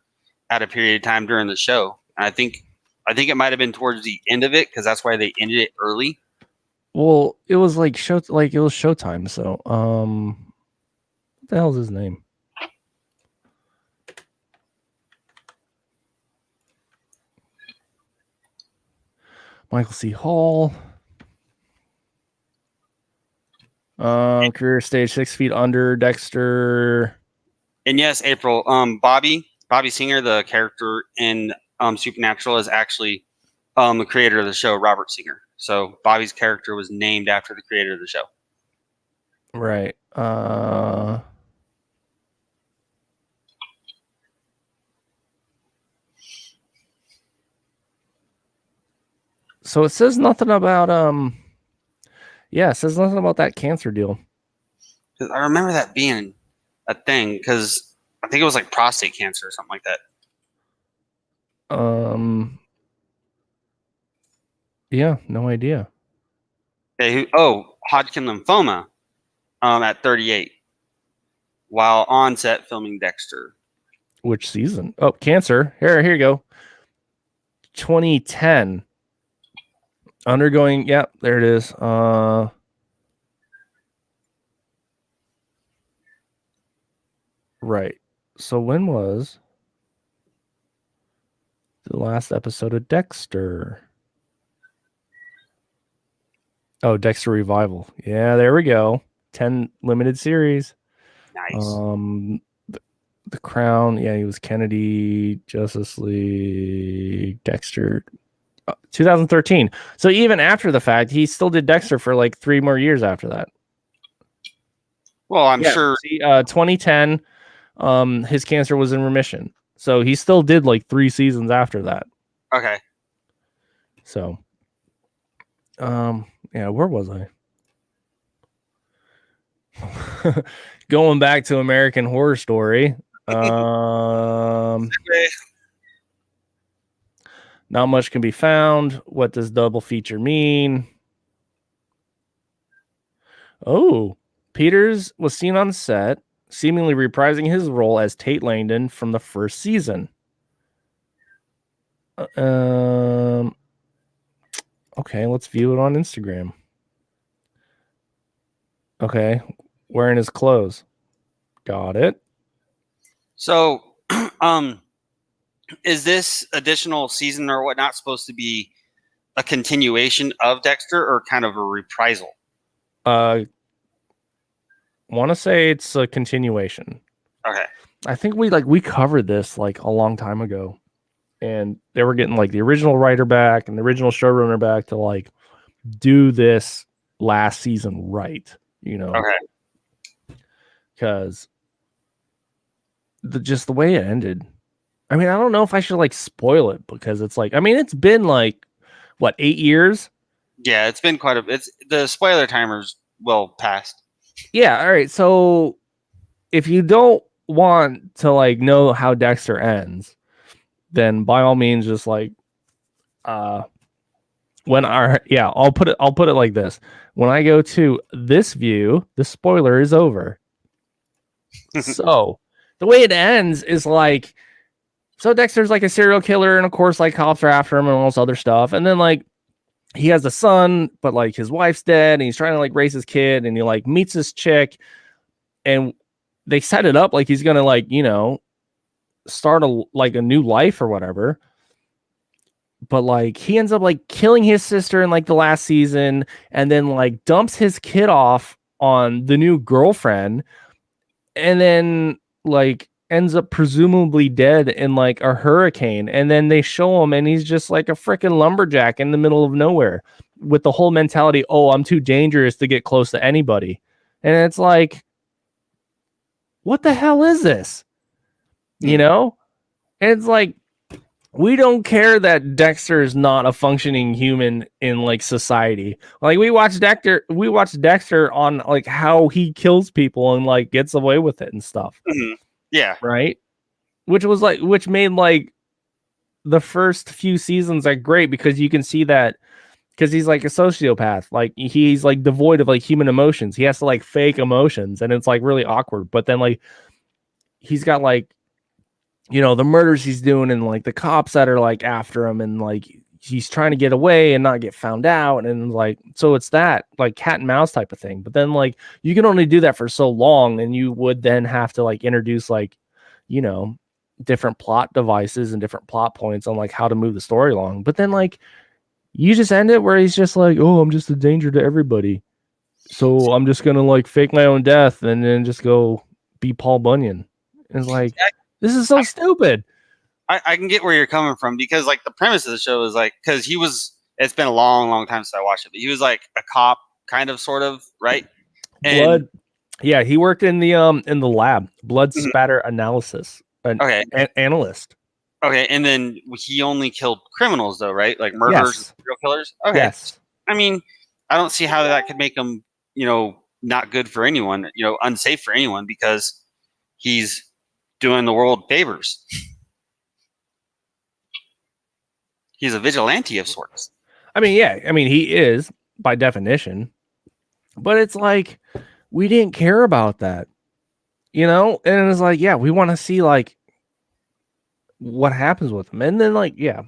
at a period of time during the show. And I think it might have been towards the end of it because that's why they ended it early. Well, it was like it was Showtime. So, what the hell's his name? Michael C. Hall. Career stage 6 feet under. Dexter. And yes, April. Bobby Singer, the character in Supernatural, is actually the creator of the show, Robert Singer. So Bobby's character was named after the creator of the show. Right. So it says nothing about it says nothing about that cancer deal. I remember that being a thing because I think it was like prostate cancer or something like that. Yeah, no idea. Hodgkin lymphoma at 38 while on set filming Dexter. Which season? Oh, cancer. Here you go. 2010. Undergoing, there it is. Right. So when was the last episode of Dexter? Oh, Dexter Revival. Yeah, there we go. 10 limited series. Nice. The Crown. Yeah, he was Kennedy, Justice League, Dexter. 2013. So even after the fact, he still did Dexter for like 3 more years after that. Well, I'm sure. 2010, his cancer was in remission. So he still did like 3 seasons after that. Okay. So, where was I? Going back to American Horror Story. Not much can be found. What does double feature mean? Oh, Peters was seen on set, seemingly reprising his role as Tate Langdon from the first season. Okay, let's view it on Instagram. Okay, wearing his clothes. Got it. So, is this additional season or whatnot supposed to be a continuation of Dexter or kind of a reprisal? Want to say it's a continuation. Okay. I think we covered this like a long time ago, and they were getting like the original writer back and the original showrunner back to like do this last season right, Okay. Because just the way it ended. I mean, I don't know if I should like spoil it because it's like, I mean, it's been like what, 8 years? Yeah, it's been the spoiler timer's well past. Yeah, all right. So if you don't want to like know how Dexter ends, then by all means just like I'll put it like this. When I go to this view, the spoiler is over. So the way it ends is like, so Dexter's like a serial killer, and of course like cops are after him and all this other stuff, and then like he has a son, but like his wife's dead, and he's trying to like raise his kid, and he like meets this chick, and they set it up like he's gonna like start a new life or whatever. But like he ends up like killing his sister in like the last season, and then like dumps his kid off on the new girlfriend, and then like ends up presumably dead in like a hurricane. And then they show him and he's just like a freaking lumberjack in the middle of nowhere with the whole mentality, oh, I'm too dangerous to get close to anybody. And it's like, what the hell is this? And it's like, we don't care that Dexter is not a functioning human in like society. Like we watched Dexter on like how he kills people and like gets away with it and stuff. Mm-hmm. Yeah. Right. Which made like the first few seasons like great because you can see that because he's like a sociopath. Like he's like devoid of like human emotions. He has to like fake emotions and it's like really awkward. But then like he's got like, the murders he's doing and like the cops that are like after him and like he's trying to get away and not get found out. And like, so it's that like cat and mouse type of thing. But then like you can only do that for so long. And you would then have to like introduce like, different plot devices and different plot points on like how to move the story along. But then like You just end it where he's just like, oh, I'm just a danger to everybody. So I'm just gonna like fake my own death and then just go be Paul Bunyan. And it's like, this is so stupid. I can get where you're coming from because like the premise of the show is like because it's been a long time since I watched it, but he was like a cop, kind of, sort of, right? Blood. Yeah, he worked in the lab, blood spatter analysis. Okay. Analyst. Okay, and then he only killed criminals though, right? Like murderers and serial killers. Okay. Yes. I mean, I don't see how that could make him, not good for anyone, unsafe for anyone because he's doing the world favors. He's a vigilante of sorts. I mean, yeah. I mean, he is by definition, but it's like we didn't care about that, And it's like, yeah, we want to see like what happens with him, and then like, yeah,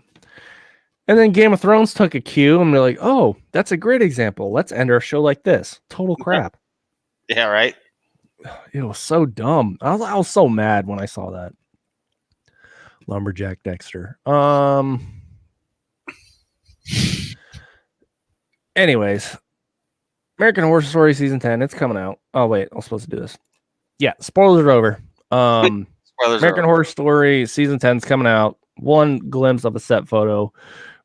and then Game of Thrones took a cue, and they're like, oh, that's a great example. Let's end our show like this. Total crap. Yeah, right. It was so dumb. I was so mad when I saw that. Lumberjack Dexter. Anyways, American Horror Story season 10. It's coming out. Oh wait, I'm supposed to do this. Yeah, spoilers are over. American Horror Story season 10 is coming out. One glimpse of a set photo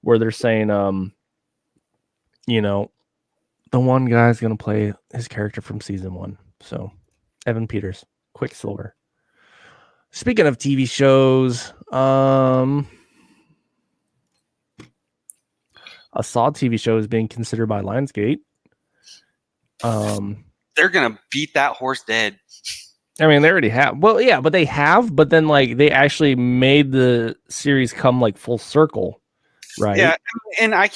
where they're saying, the one guy's gonna play his character from season 1. So, Evan Peters, Quicksilver. Speaking of TV shows, a Saw TV show is being considered by Lionsgate. They're gonna beat that horse dead. I mean, they already have. Well, yeah, but they have. But then, like, they actually made the series come like full circle, right? Yeah, and I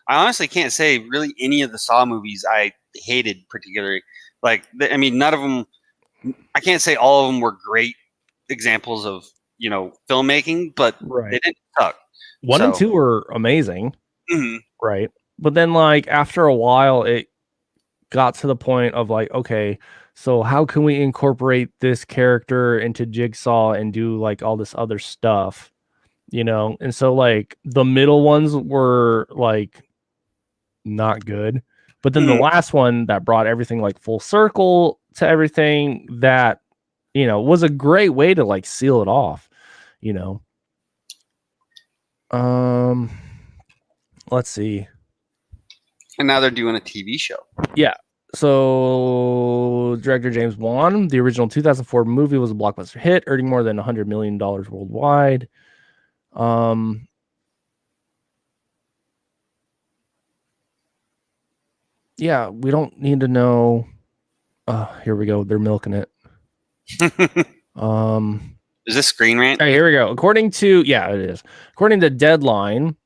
honestly can't say really any of the Saw movies I hated particularly. Like, none of them. I can't say all of them were great examples of filmmaking, but they didn't suck. 1 and 2 were amazing, right? But then, like, after a while, it got to the point of like, okay, so how can we incorporate this character into Jigsaw and do like all this other stuff, And so like the middle ones were like not good, but then the last one that brought everything like full circle to everything that was a great way to like seal it off, let's see. And now they're doing a TV show. Yeah. So director James Wan, the original 2004 movie was a blockbuster hit, earning more than $100 million worldwide. Yeah, we don't need to know. Here we go. They're milking it. Is this Screen Rant? Right, here we go. According to Deadline,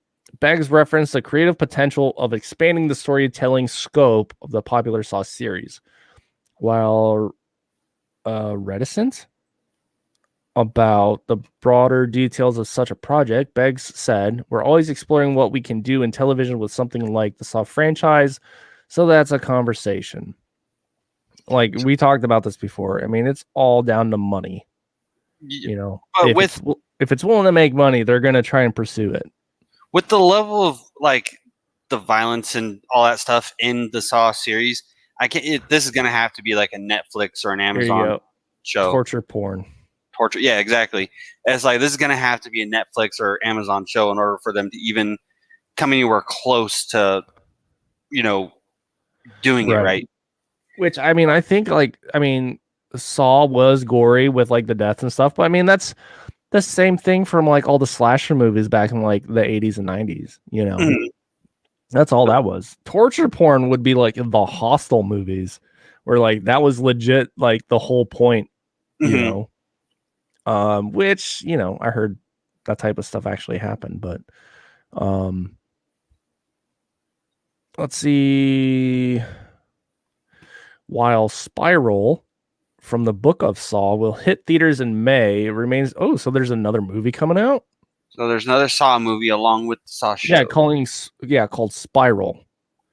Beggs referenced the creative potential of expanding the storytelling scope of the popular Saw series. While reticent about the broader details of such a project, Beggs said, "We're always exploring what we can do in television with something like the Saw franchise, so that's a conversation." Like, we talked about this before. I mean, it's all down to money. But if it's willing to make money, they're going to try and pursue it. With the level of like the violence and all that stuff in the Saw series, this is going to have to be like a Netflix or an Amazon show. Torture porn. Yeah, exactly. It's like this is going to have to be a Netflix or Amazon show in order for them to even come anywhere close to, doing it right. Which, I mean, I think Saw was gory with like the deaths and stuff, but I mean, that's the same thing from like all the slasher movies back in like the 80s and 90s, That's all that was. Torture porn would be like the Hostel movies, where like that was legit like the whole point, which, I heard that type of stuff actually happened, but let's see. While Spiral from the Book of Saw will hit theaters in May, it remains. Oh, so there's another movie coming out. So there's another Saw movie along with the Saw show. Yeah, called Spiral.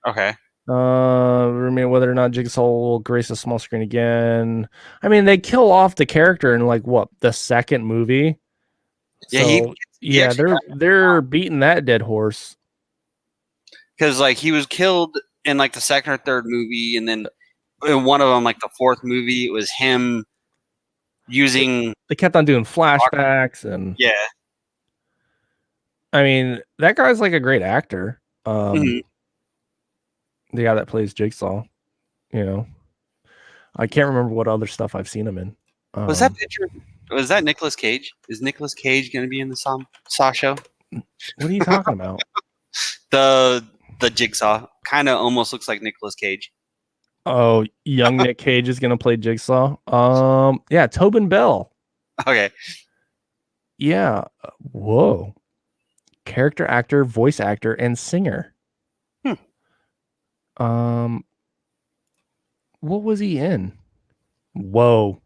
Okay. Remain whether or not Jigsaw will grace a small screen again. I mean, they kill off the character in like the second movie. Yeah, so, they're beating that dead horse. because like he was killed in like the second or third movie, and then in one of them, like the fourth movie, it was him using. They kept on doing flashbacks, and Yeah. I mean, that guy's like a great actor. Mhm. The guy that plays Jigsaw, you know, I can't remember what other stuff I've seen him in. Was that picture? Was that Nicolas Cage? Is Nicolas Cage going to be in the Saw show? What are you talking about? The Jigsaw kind of almost looks like Nicolas Cage. Oh, young Nick Cage is gonna play Jigsaw. Yeah, Tobin Bell. Okay. Yeah. Whoa. Character actor, voice actor, and singer. What was he in? Whoa.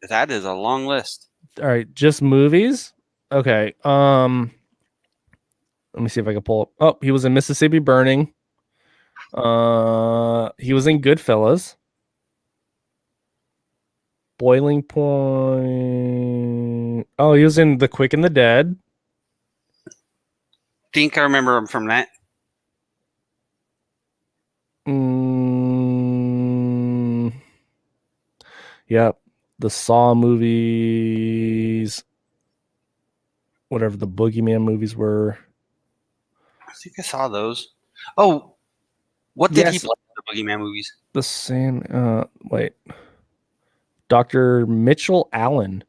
That is a long list. All right, just movies. Okay. Let me see if I can pull up. Oh, he was in Mississippi Burning. He was in Goodfellas. Boiling Point. Oh, he was in The Quick and the Dead. Think I remember him from that. Yep. The Saw movies. Whatever the Boogeyman movies were. I think I saw those. Oh, what did he Yes. play in the Boogeyman movies? The same. Wait. Dr. Mitchell Allen.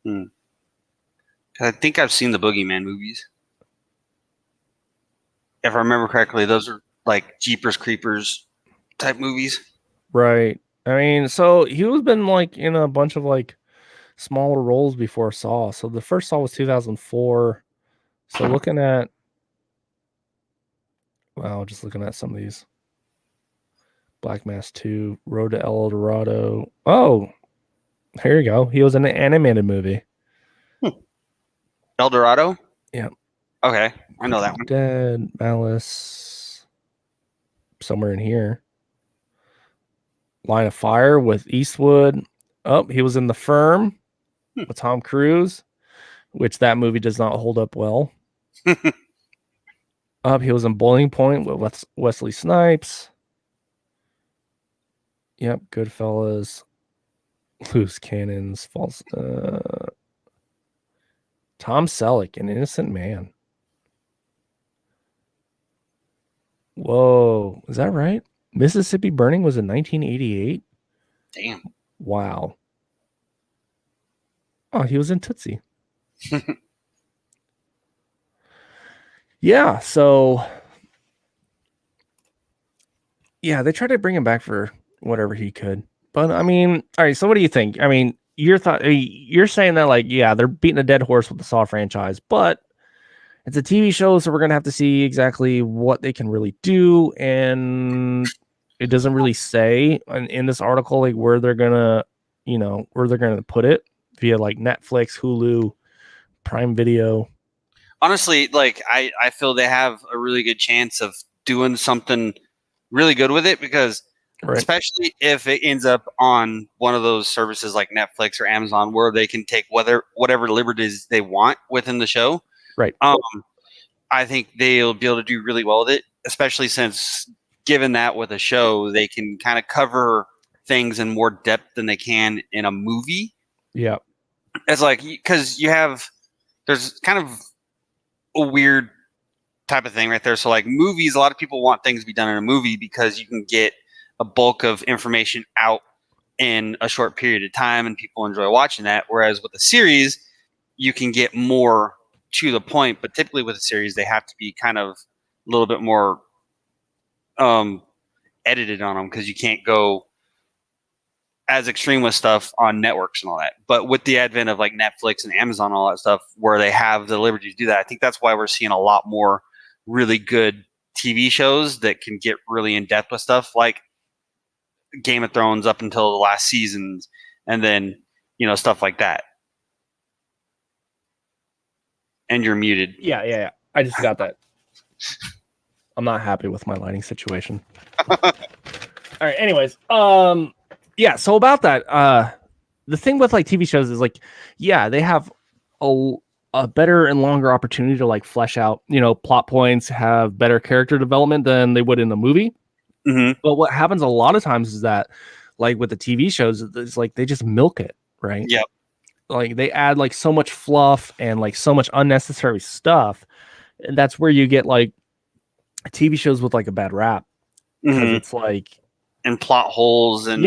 I think I've seen the Boogeyman movies. If I remember correctly, those are like Jeepers Creepers type movies. Right. I mean, so he was been like in a bunch of like smaller roles before Saw. So the first Saw was 2004. So looking at, wow, just looking at some of these. Black Mass 2, Road to El Dorado. Oh, here you go. He was in an animated movie. El Dorado? Yeah. Okay, I know that one. Dead, Malice, somewhere in here. Line of Fire with Eastwood. Oh, he was in The Firm with Tom Cruise, which that movie does not hold up well. He was in Boiling Point with Wesley Snipes. Yep, Goodfellas. Loose Cannons, False. Tom Selleck, An Innocent Man. Whoa, is that right? Mississippi Burning was in 1988. Damn. Wow. Oh, he was in Tootsie. Yeah, so yeah, they tried to bring him back for whatever he could. But I mean, all right, so what do you think? I mean, you're saying that like, yeah, they're beating a dead horse with the Saw franchise, but it's a TV show, so we're gonna have to see exactly what they can really do, and it doesn't really say in this article like where they're gonna, where they're gonna put it via like Netflix, Hulu, Prime Video. Honestly, like I feel they have a really good chance of doing something really good with it because especially if it ends up on one of those services like Netflix or Amazon where they can take whatever liberties they want within the show. Right. I think they'll be able to do really well with it, especially since given that with a show, they can kind of cover things in more depth than they can in a movie. Yeah. It's like, because there's kind of a weird type of thing right there. So like movies, a lot of people want things to be done in a movie because you can get a bulk of information out in a short period of time and people enjoy watching that. Whereas with a series, you can get more to the point, but typically with a series, they have to be kind of a little bit more edited on them because you can't go as extreme with stuff on networks and all that. But with the advent of like Netflix and Amazon and all that stuff, where they have the liberty to do that, I think that's why we're seeing a lot more really good TV shows that can get really in depth with stuff like Game of Thrones up until the last seasons, and then stuff like that. And you're muted. Yeah. I just got that. I'm not happy with my lighting situation. All right. Anyways, yeah. So about that, the thing with like TV shows is like, yeah, they have a a better and longer opportunity to like flesh out, plot points, have better character development than they would in the movie. Mm-hmm. But what happens a lot of times is that, like with the TV shows, it's like they just milk it, right? Yep. Like they add like so much fluff and like so much unnecessary stuff, and that's where you get like TV shows with like a bad rap because it's like and plot holes and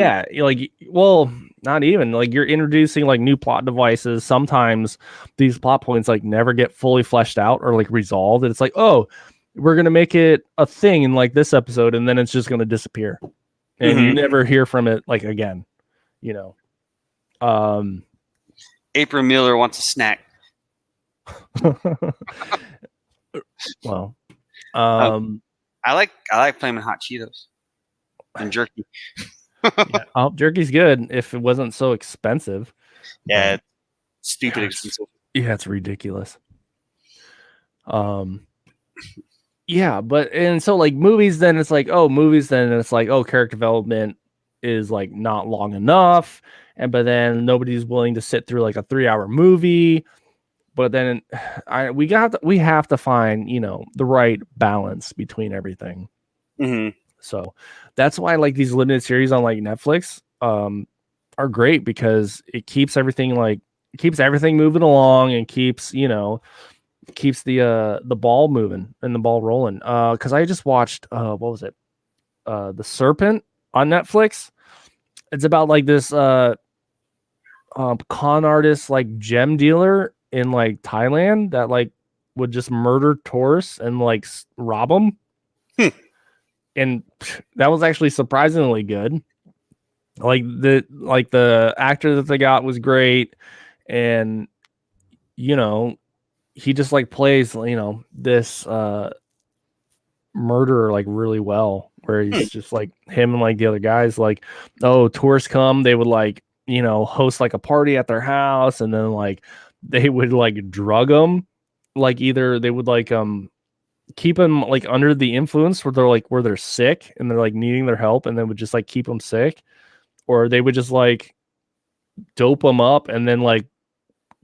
not even like you're introducing like new plot devices. Sometimes these plot points like never get fully fleshed out or like resolved, and it's like, oh, we're gonna make it a thing in like this episode, and then it's just gonna disappear, and you never hear from it like again. April Miller wants a snack. Well, I like Flamin' Hot Cheetos and jerky. yeah. Jerky's good if it wasn't so expensive. Yeah, it's stupid expensive. Yeah, it's ridiculous. Yeah, and so like movies, then it's like, character development is like not long enough, but then nobody's willing to sit through like a 3-hour movie. But then we have to find, the right balance between everything. Mm-hmm. So that's why like these limited series on like Netflix are great, because it keeps everything moving along and keeps the ball moving and the ball rolling. Because I just watched what was it? The Serpent on Netflix. It's about like this con artist, like gem dealer in like Thailand that like would just murder tourists and like rob them. And that was actually surprisingly good. Like the actor that they got was great, and he just like plays this murderer like really well, where he's just like him and like the other guys, like, oh, tourists come, they would like host like a party at their house, and then like they would like drug them, like either they would like keep them like under the influence where they're sick and they're like needing their help, and then would just like keep them sick, or they would just like dope them up and then like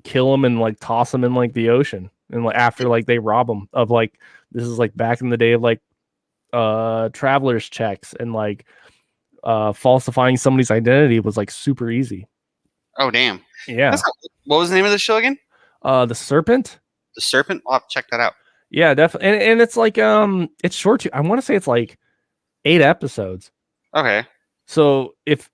kill them and like toss them in like the ocean, and like after like they rob them of like, this is like back in the day of like traveler's checks, and like falsifying somebody's identity was like super easy. Oh damn. Yeah. What was the name of the show again? The Serpent. The Serpent. I'll have to check that out. Yeah, definitely. And it's like it's short too. I want to say it's like 8 episodes. Okay. So if,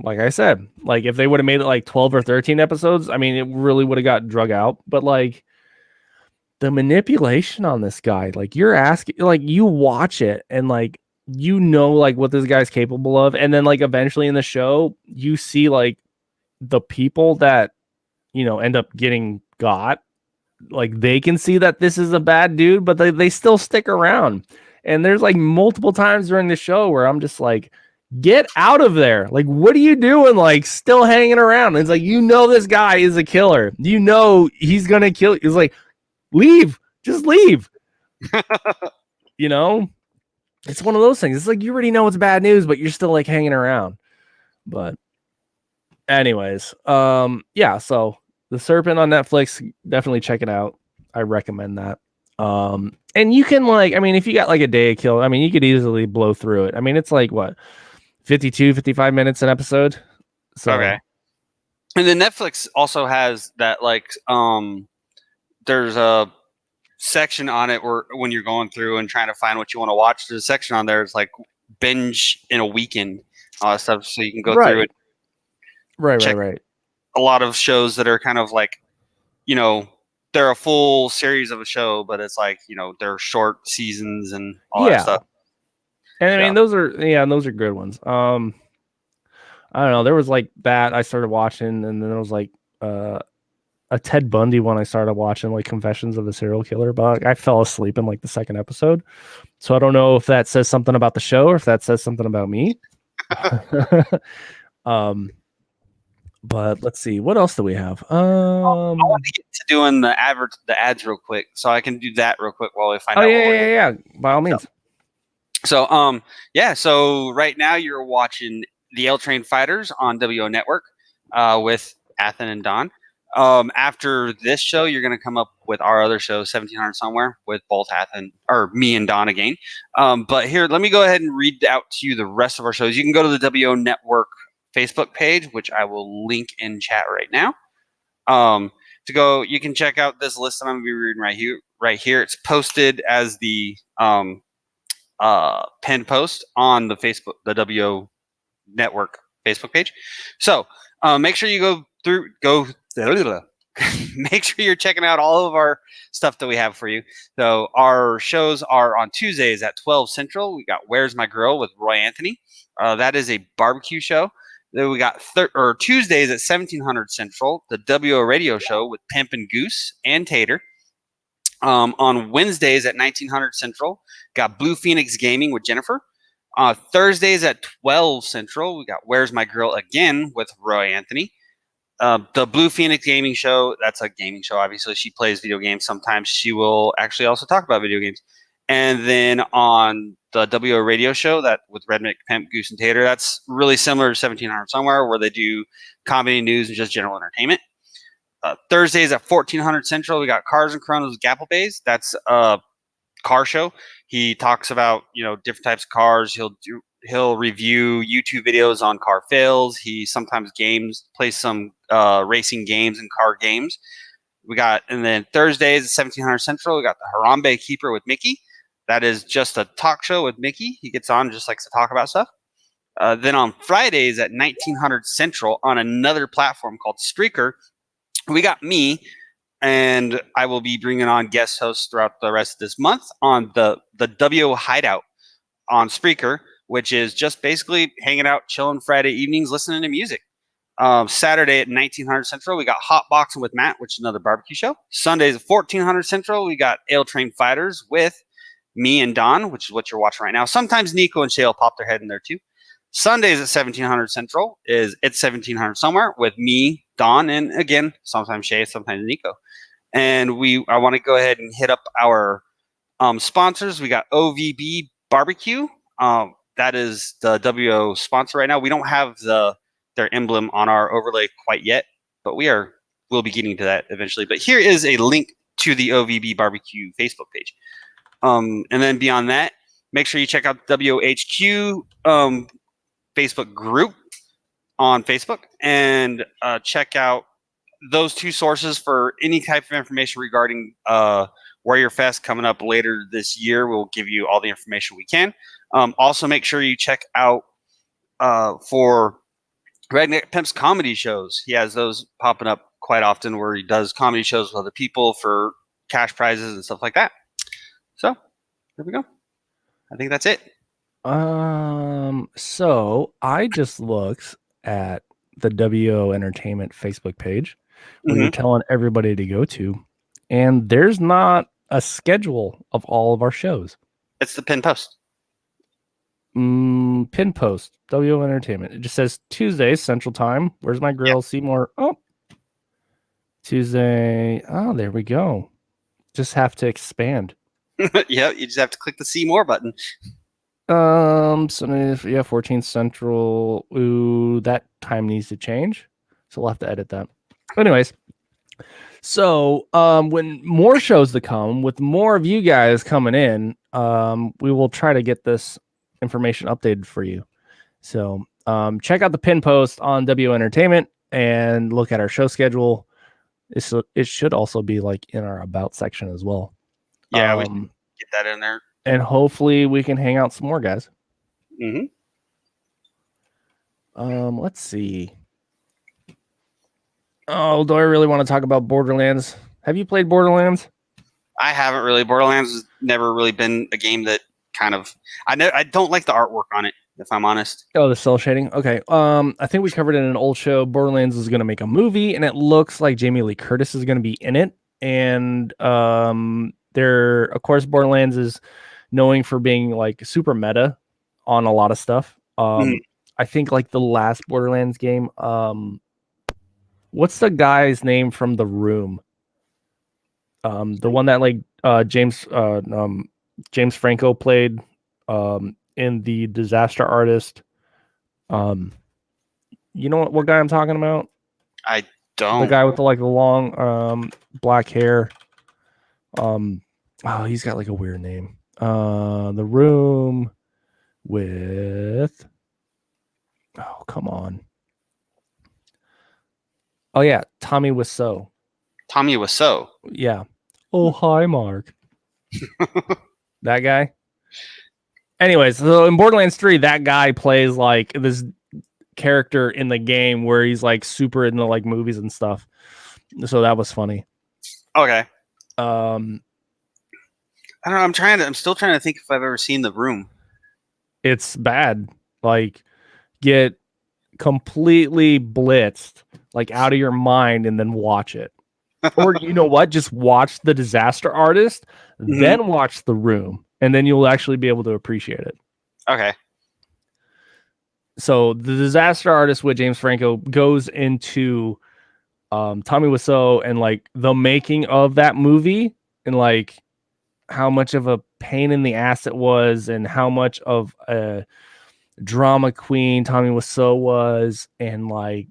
like I said, like if they would have made it like 12 or 13 episodes, I mean, it really would have got drug out. But like the manipulation on this guy, like you're asking, like you watch it and like like what this guy's capable of, and then like eventually in the show you see like the people that end up getting got, like they can see that this is a bad dude, but they still stick around. And there's like multiple times during the show where I'm just like, get out of there, like what are you doing, like still hanging around? And it's like, this guy is a killer, he's gonna kill you. It's like, leave, just leave. It's one of those things. It's like you already know it's bad news, but you're still like hanging around. But anyways, yeah, so The Serpent on Netflix, definitely check it out. I recommend that. And you can like, I mean, if you got like a day to kill, I mean, you could easily blow through it. I mean, it's like what, 55 minutes an episode. So okay. And then Netflix also has that like there's a section on it where when you're going through and trying to find what you want to watch, there's a section on there. It's like binge in a weekend, all that stuff, so you can go through it. Right. A lot of shows that are kind of like, they're a full series of a show, but it's like, they're short seasons and all that stuff. And I mean, those are good ones. I don't know. There was like that I started watching, and then there was like a Ted Bundy one I started watching, like Confessions of a Serial Killer, but I fell asleep in like the second episode. So I don't know if that says something about the show or if that says something about me. But let's see, what else do we have? I want to get to doing the ads real quick, so I can do that real quick while we find out. Yeah. By all means. So So right now you're watching the L Train Fighters on WO Network with Athen and Don. After this show, you're going to come up with our other show, 1700 Somewhere, with both Athen or me and Don again. But here, let me go ahead and read out to you the rest of our shows. You can go to the WO Network Facebook page, which I will link in chat right now. You can check out this list that I'm going to be reading right here. It's posted as the pinned post on the WO Network Facebook page. So make sure you make sure you're checking out all of our stuff that we have for you. So our shows are on Tuesdays at 12 Central. We got Where's My Grill with Roy Anthony. That is a barbecue show. Then we got Tuesdays at 1700 Central, the WO Radio Show with Pimp and Goose and Tater. On Wednesdays at 1900 Central, got Blue Phoenix Gaming with Jennifer. Thursdays at 12 Central, we got Where's My Grill again with Roy Anthony. The Blue Phoenix Gaming Show, that's a gaming show, obviously. She plays video games. Sometimes she will actually also talk about video games. And then on the WO Radio Show, that with Redneck, Pimp, Goose, and Tater, that's really similar to 1700 Somewhere, where they do comedy, news, and just general entertainment. Thursdays at 1400 Central, we got Cars and Chronos with Gapple Bays. That's a car show. He talks about different types of cars. He'll review YouTube videos on car fails. He sometimes plays some racing games and car games. And then Thursdays at 1700 Central, we got the Harambe Keeper with Mickey. That is just a talk show with Mickey. He gets on and just likes to talk about stuff. Then on Fridays at 1900 Central on another platform called Streaker, we got me, and I will be bringing on guest hosts throughout the rest of this month on the WO Hideout on Spreaker, which is just basically hanging out, chilling Friday evenings, listening to music. Saturday at 1900 Central, we got Hot Boxing with Matt, which is another barbecue show. Sundays at 1400 Central, we got Ale Train Fighters with me and Don, which is what you're watching right now. Sometimes Nico and Shay will pop their head in there too. Sundays at 1700 Central is It's 1700 Somewhere with me, Don, and again, sometimes Shay, sometimes Nico. And I want to go ahead and hit up our sponsors. We got OVB Barbecue. That is the WO sponsor right now. We don't have their emblem on our overlay quite yet, but we'll be getting to that eventually. But here is a link to the OVB Barbecue Facebook page. And then beyond that, make sure you check out the WHQ Facebook group on Facebook and check out those two sources for any type of information regarding Warrior Fest coming up later this year. We'll give you all the information we can. Also, make sure you check out for Redneck Pimp's comedy shows. He has those popping up quite often where he does comedy shows with other people for cash prizes and stuff like that. So, there we go. I think that's it. So I just looked at the WO Entertainment Facebook page where you're telling everybody to go to, and there's not a schedule of all of our shows. It's the pin post. Pin post, WO Entertainment. It just says Tuesdays Central Time. Where's My Grill? Yep. Seymour. Oh, Tuesday. Oh, there we go. Just have to expand. Yeah, you just have to click the See More button. So 14 Central. Ooh, that time needs to change. So we'll have to edit that. Anyways, so when more shows to come, with more of you guys coming in, we will try to get this information updated for you. So check out the pin post on WO Entertainment and look at our show schedule. It should also be like in our About section as well. Yeah, we can get that in there. And hopefully we can hang out some more, guys. Let's see. Oh, do I really want to talk about Borderlands? Have you played Borderlands? I haven't really. Borderlands has never really been a game that I don't like the artwork on it, if I'm honest. Oh, the cell shading? Okay. I think we covered it in an old show. Borderlands is going to make a movie, and it looks like Jamie Lee Curtis is going to be in it. And of course, Borderlands is knowing for being like super meta on a lot of stuff. I think like the last Borderlands game, what's the guy's name from The Room? The one that like James Franco played in The Disaster Artist. You know what guy I'm talking about? I Don't. The guy with the long black hair. He's got like a weird name. The Room with. Oh, come on. Oh yeah, Tommy Wiseau. Tommy Wiseau. Yeah. Oh hi, Mark. That guy. Anyways, so in Borderlands 3, that guy plays like this character in the game where he's like super into like movies and stuff. So that was funny. Okay. I don't know. I'm still trying to think if I've ever seen The Room. It's bad. Like, get completely blitzed, like out of your mind, and then watch it. Or you know what? Just watch The Disaster Artist, then watch The Room, and then you'll actually be able to appreciate it. Okay. So The Disaster Artist with James Franco goes into Tommy Wiseau and like the making of that movie and like how much of a pain in the ass it was and how much of a drama queen Tommy Wiseau was and like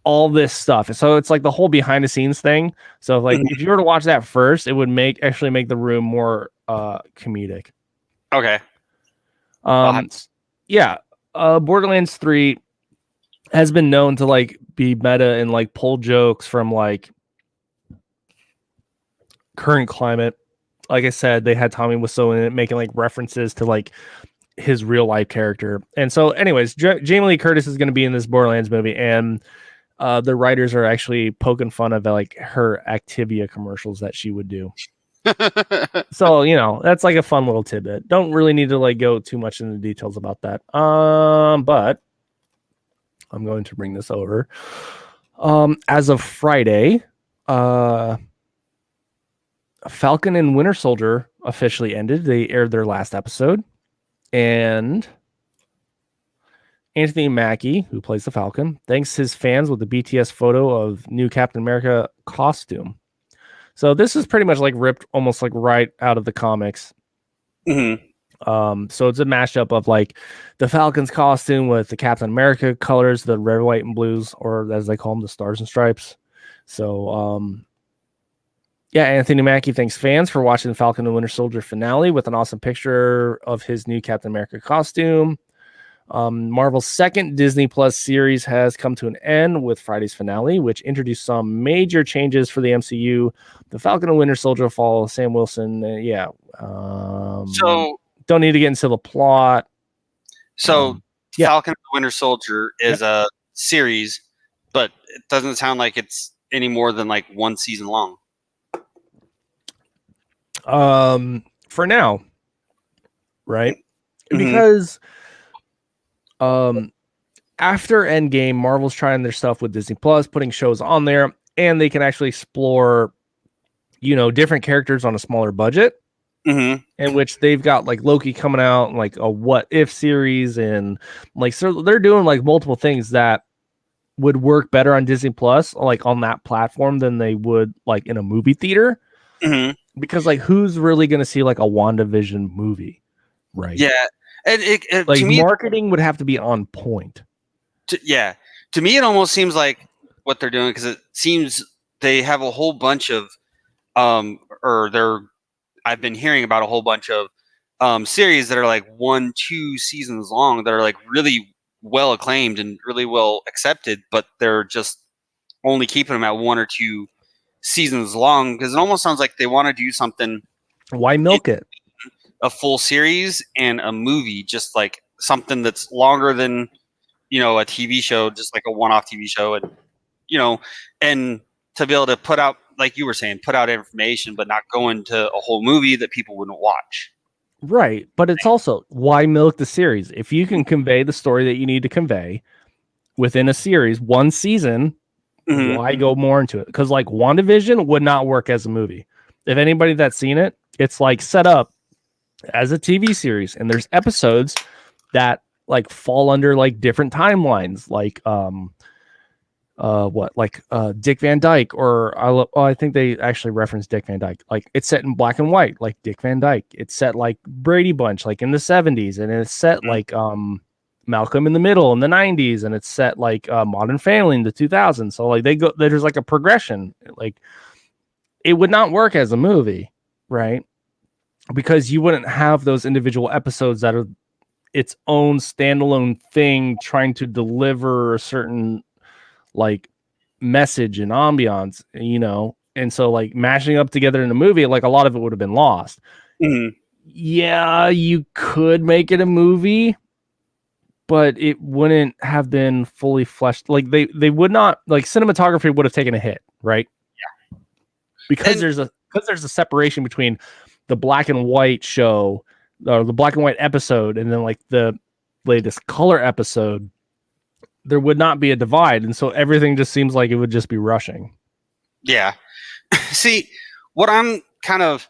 all this stuff. So it's like the whole behind the scenes thing. So like if you were to watch that first, it would actually make The Room more comedic. Okay. Yeah. Borderlands 3 has been known to like be meta and like pull jokes from like current climate. Like I said, they had Tommy Wiseau in it making like references to like his real life character. And so anyways, Jamie Lee Curtis is going to be in this Borderlands movie, and the writers are actually poking fun of like her Activia commercials that she would do. So, you know, that's like a fun little tidbit. Don't really need to like go too much into details about that. But I'm going to bring this over. As of Friday, Falcon and Winter Soldier officially ended. They aired their last episode, and Anthony Mackie, who plays the Falcon, thanks his fans with the BTS photo of new Captain America costume. So this is pretty much like ripped almost like right out of the comics. So it's a mashup of like the Falcon's costume with the Captain America colors, the red, white, and blues, or as they call them, the stars and stripes. So yeah, Anthony Mackie thanks fans for watching the Falcon and Winter Soldier finale with an awesome picture of his new Captain America costume. Marvel's second Disney Plus series has come to an end with Friday's finale, which introduced some major changes for the MCU. The Falcon and Winter Soldier follow Sam Wilson. So don't need to get into the plot. So Falcon and Winter Soldier is a series, but it doesn't sound like it's any more than like one season long. For now, right? Because after Endgame, Marvel's trying their stuff with Disney Plus, putting shows on there, and they can actually explore, you know, different characters on a smaller budget. In which they've got like Loki coming out, like a What If series, and like so they're doing like multiple things that would work better on Disney Plus, like on that platform, than they would like in a movie theater. Because like who's really going to see like a WandaVision movie, right? Yeah. And like to me, marketing would have to be on point. To me, it almost seems like what they're doing, because it seems they have a whole bunch of, I've been hearing about a whole bunch of series that are like 1-2 seasons long that are like really well acclaimed and really well accepted, but they're just only keeping them at 1 or 2 seasons long, because it almost sounds like they want to do something. Why milk it? A full series and a movie, just like something that's longer than, you know, a TV show, just like a one-off TV show, and you know, and to be able to put out, like you were saying, put out information, but not go into a whole movie that people wouldn't watch. Right, but it's also why milk the series if you can convey the story that you need to convey within a series, one season. Why go more into it? Because like WandaVision would not work as a movie. If anybody that's seen it, it's like set up as a TV series, and there's episodes that like fall under like different timelines, like Dick Van Dyke, or I think they actually reference Dick Van Dyke. Like it's set in black and white, like Dick Van Dyke. It's set like Brady Bunch, like in the 70s, and it's set like Malcolm in the Middle in the 90s, and it's set like Modern Family in the 2000s. So like there's like a progression. Like it would not work as a movie, right? Because you wouldn't have those individual episodes that are its own standalone thing trying to deliver a certain like message and ambiance, and so like mashing up together in a movie, like a lot of it would have been lost. Mhm. Yeah, you could make it a movie, but it wouldn't have been fully fleshed. Like they would not, like cinematography would have taken a hit, right? Yeah. Because there's a separation between the black and white show or the black and white episode and then like the latest color episode. There would not be a divide, and so everything just seems like it would just be rushing. Yeah. See, what I'm kind of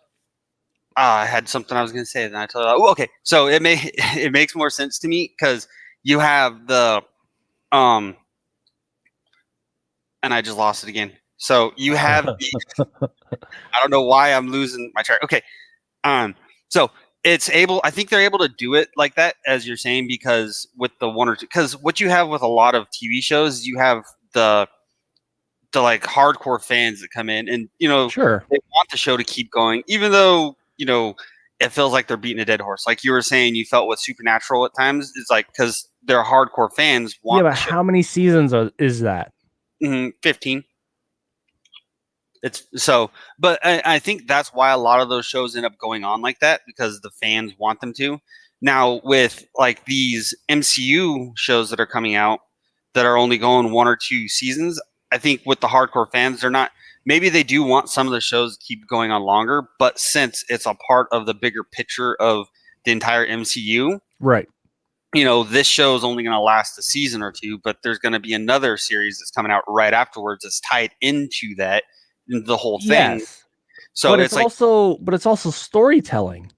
I had something I was going to say, and I told you. Oh, okay, so it makes more sense to me because you have the and I just lost it again. So you have I don't know why I'm losing my track. Okay, so I think they're able to do it like that, as you're saying, because with the one or two, because what you have with a lot of TV shows, you have the like hardcore fans that come in and Sure. they want the show to keep going, even though it feels like they're beating a dead horse. Like you were saying, you felt with Supernatural at times. It's like because they're hardcore fans want. Yeah, but how many seasons is that? 15. It's so, but I think that's why a lot of those shows end up going on like that because the fans want them to. Now with like these MCU shows that are coming out that are only going 1 or 2 seasons, I think with the hardcore fans, they're not. Maybe they do want some of the shows to keep going on longer, but since it's a part of the bigger picture of the entire MCU, right? This show is only going to last a season or 2, but there's going to be another series that's coming out right afterwards that's tied into that, the whole thing. Yes. So but it's also storytelling,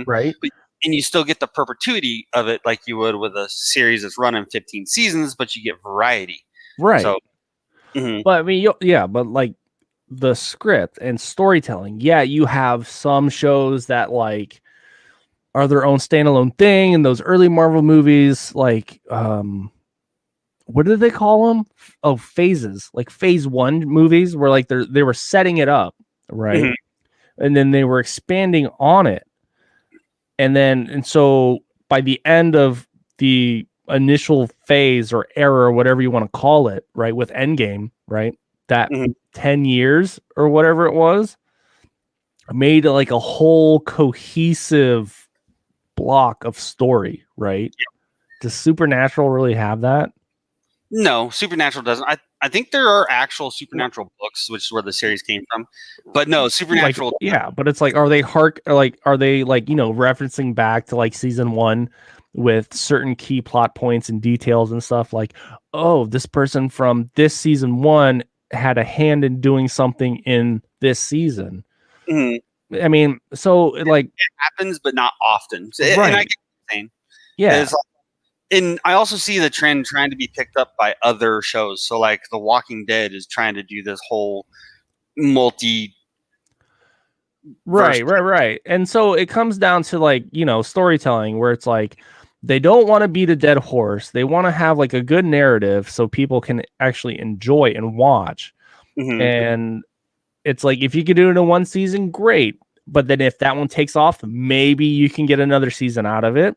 right? And you still get the perpetuity of it, like you would with a series that's running 15 seasons, but you get variety, right? So, but I mean, but like the script and storytelling, you have some shows that like are their own standalone thing, and those early Marvel movies, like what did they call them? Oh, phases, like phase 1 movies, where like they were setting it up, right? And then they were expanding on it, and so by the end of the initial phase or era, or whatever you want to call it, right, with Endgame, right, that 10 years or whatever it was, made like a whole cohesive block of story, right? Does Supernatural really have that? No, Supernatural doesn't. I think there are actual Supernatural books, which is where the series came from. But no, Supernatural. Like, but it's like, are they referencing back to like season 1 with certain key plot points and details and stuff like, oh, this person from this season 1 had a hand in doing something in this season. I mean, so like it happens, but not often. Right. And I get what you're saying. Yeah. And I also see the trend trying to be picked up by other shows. So like The Walking Dead is trying to do this whole multi. Right. And so it comes down to like, storytelling, where it's like they don't want to beat a dead horse. They want to have like a good narrative so people can actually enjoy and watch. And it's like, if you could do it in 1 season, great. But then if that one takes off, maybe you can get another season out of it.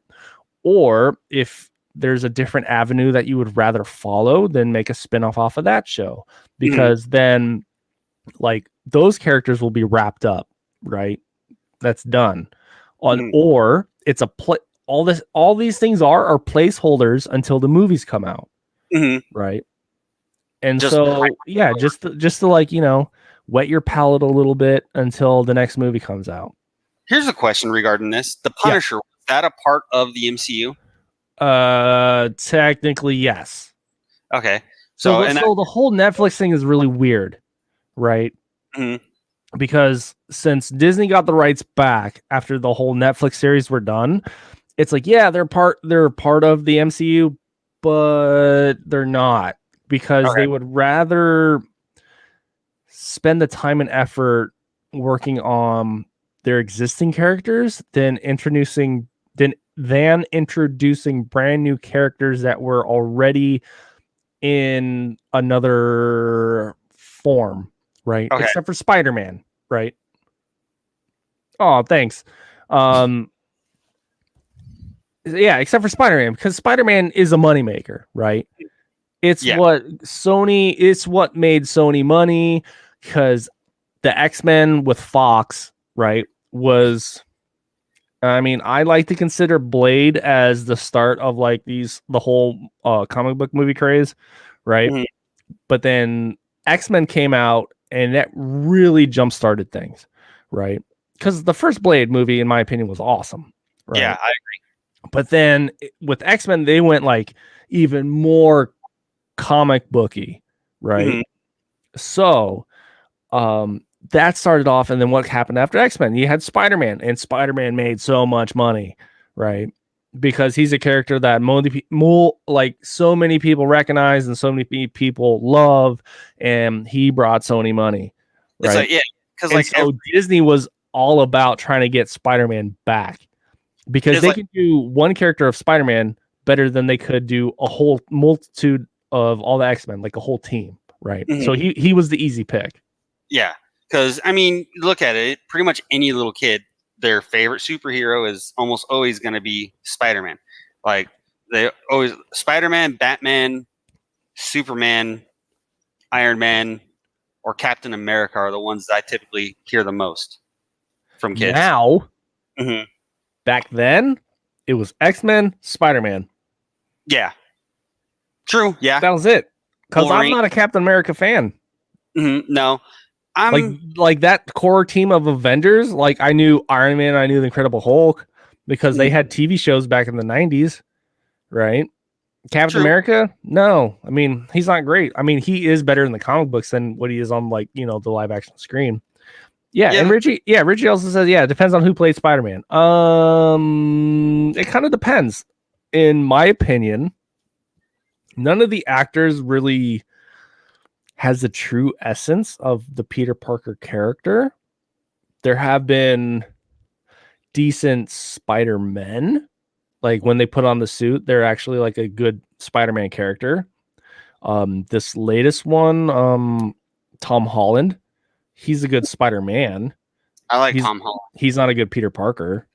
Or if there's a different avenue that you would rather follow, then make a spinoff off of that show, because then like those characters will be wrapped up, right? That's done on, or it's all these things are placeholders until the movies come out. Right. And just to like, wet your palate a little bit until the next movie comes out. Here's a question regarding this. The Punisher, was that a part of the MCU? Technically, yes. Okay. So the whole Netflix thing is really weird, right? Because since Disney got the rights back after the whole Netflix series were done, it's like, they're part of the MCU, but they're not, because they would rather spend the time and effort working on their existing characters than than introducing brand new characters that were already in another form, right? Okay. Except for Spider-Man, right? Oh, thanks. Yeah, except for Spider-Man, because Spider-Man is a moneymaker, right? It's Yeah. what made Sony money, because the X-Men with Fox, right, was, I mean, I like to consider Blade as the start of like the whole comic book movie craze, right? Mhm. But then X-Men came out and that really jump started things, right? Because the first Blade movie, in my opinion, was awesome, right? Yeah. But then with X-Men, they went like even more comic booky, right? Mhm. So that started off, and then what happened after X-Men? You had Spider-Man, and Spider-Man made so much money, right? Because he's a character that like so many people recognize and so many people love, and he brought Sony money, It's right? like, yeah, because And like so Disney was all about trying to get Spider-Man back, because it's they like, could do one character of Spider-Man better than they could do a whole multitude of all the X-Men, like a whole team, right? Mhm. So he was the easy pick. yeah, because I mean, look at it. Pretty much any little kid, their favorite superhero is almost always going to be Spider-Man. Like they always Spider-Man, Batman, Superman, Iron Man, or Captain America are the ones that I typically hear the most from kids. Now, Mhm. back then, it was X-Men, Spider-Man. Yeah, true. Yeah, That was it. Because I'm Wolverine. not a Captain America fan. No, Like I'm like that core team of Avengers, like I knew Iron Man, I knew the Incredible Hulk, because they had TV shows back in the 90s, right? Captain true. America? No. I mean, he's not great. I mean, he is better in the comic books than what he is on, like, the live action screen. Yeah, Yeah, and Richie also says, yeah, it depends on who played Spider-Man. It kind of depends. In my opinion, none of the actors really has the true essence of the Peter Parker character. There have been decent Spider-Men. Like when they put on the suit, they're actually like a good Spider-Man character. This latest one, Tom Holland, he's a good Spider-Man. I like He's Tom Holland. he's not a good Peter Parker.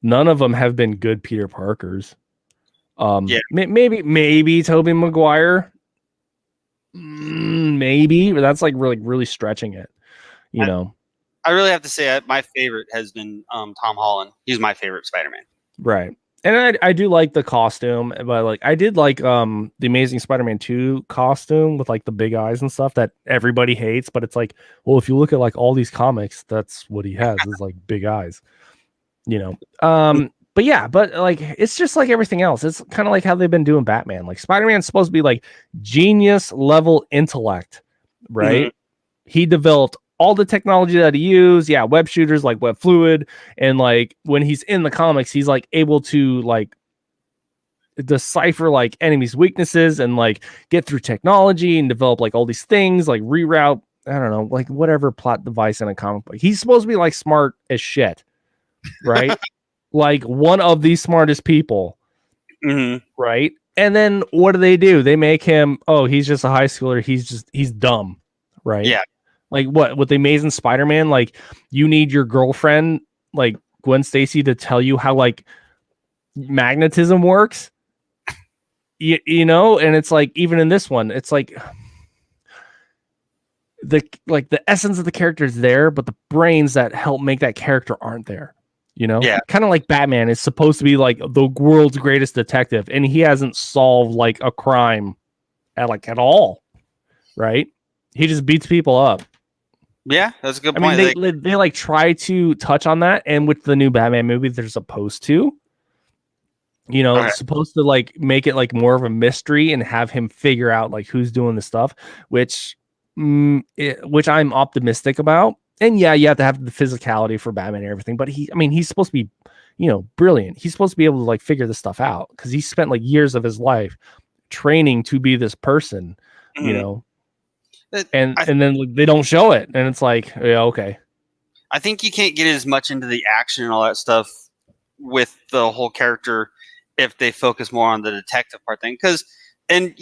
None of them have been good Peter Parkers. Yeah. Maybe Tobey Maguire. Maybe, but that's like really stretching it, you know. I really have to say my favorite has been Tom Holland. He's my favorite Spider-Man. Right. And I do like the costume, but like I did like the Amazing Spider-Man 2 costume with like the big eyes and stuff that everybody hates, but it's like, well, if you look at like all these comics, that's what he has is like big eyes, you know. But yeah, but like it's just like everything else. It's kind of like how they've been doing Batman. Like Spider-Man's supposed to be like genius level intellect, right? He developed all the technology that he used. Yeah, web shooters like web fluid. And like when he's in the comics, he's like able to like decipher like enemies' weaknesses and like get through technology and develop like all these things, like reroute, I don't know, like whatever plot device in a comic book. He's supposed to be like smart as shit, right? Like one of the smartest people, right? And then what do? They make him, oh, he's just a high schooler. He's dumb, right? Yeah. Like what with the Amazing Spider-Man, like you need your girlfriend, like Gwen Stacy, to tell you how like magnetism works. You know, and it's like even in this one, it's like the essence of the character is there, but the brains that help make that character aren't there. You know, Yeah. kind of like Batman is supposed to be like the world's greatest detective, and he hasn't solved like a crime at all, right? He just beats people up. Yeah, that's a good I point. mean, they like try to touch on that, and with the new Batman movie, they're supposed to, you know, Okay. supposed to like make it like more of a mystery and have him figure out like who's doing the stuff, which I'm optimistic about. And yeah, you have to have the physicality for Batman and everything, but he's supposed to be, you know, brilliant. He's supposed to be able to like figure this stuff out because he spent like years of his life training to be this person, you know. And then like, they don't show it, and it's like, yeah, okay. I think you can't get as much into the action and all that stuff with the whole character if they focus more on the detective part thing. Because, and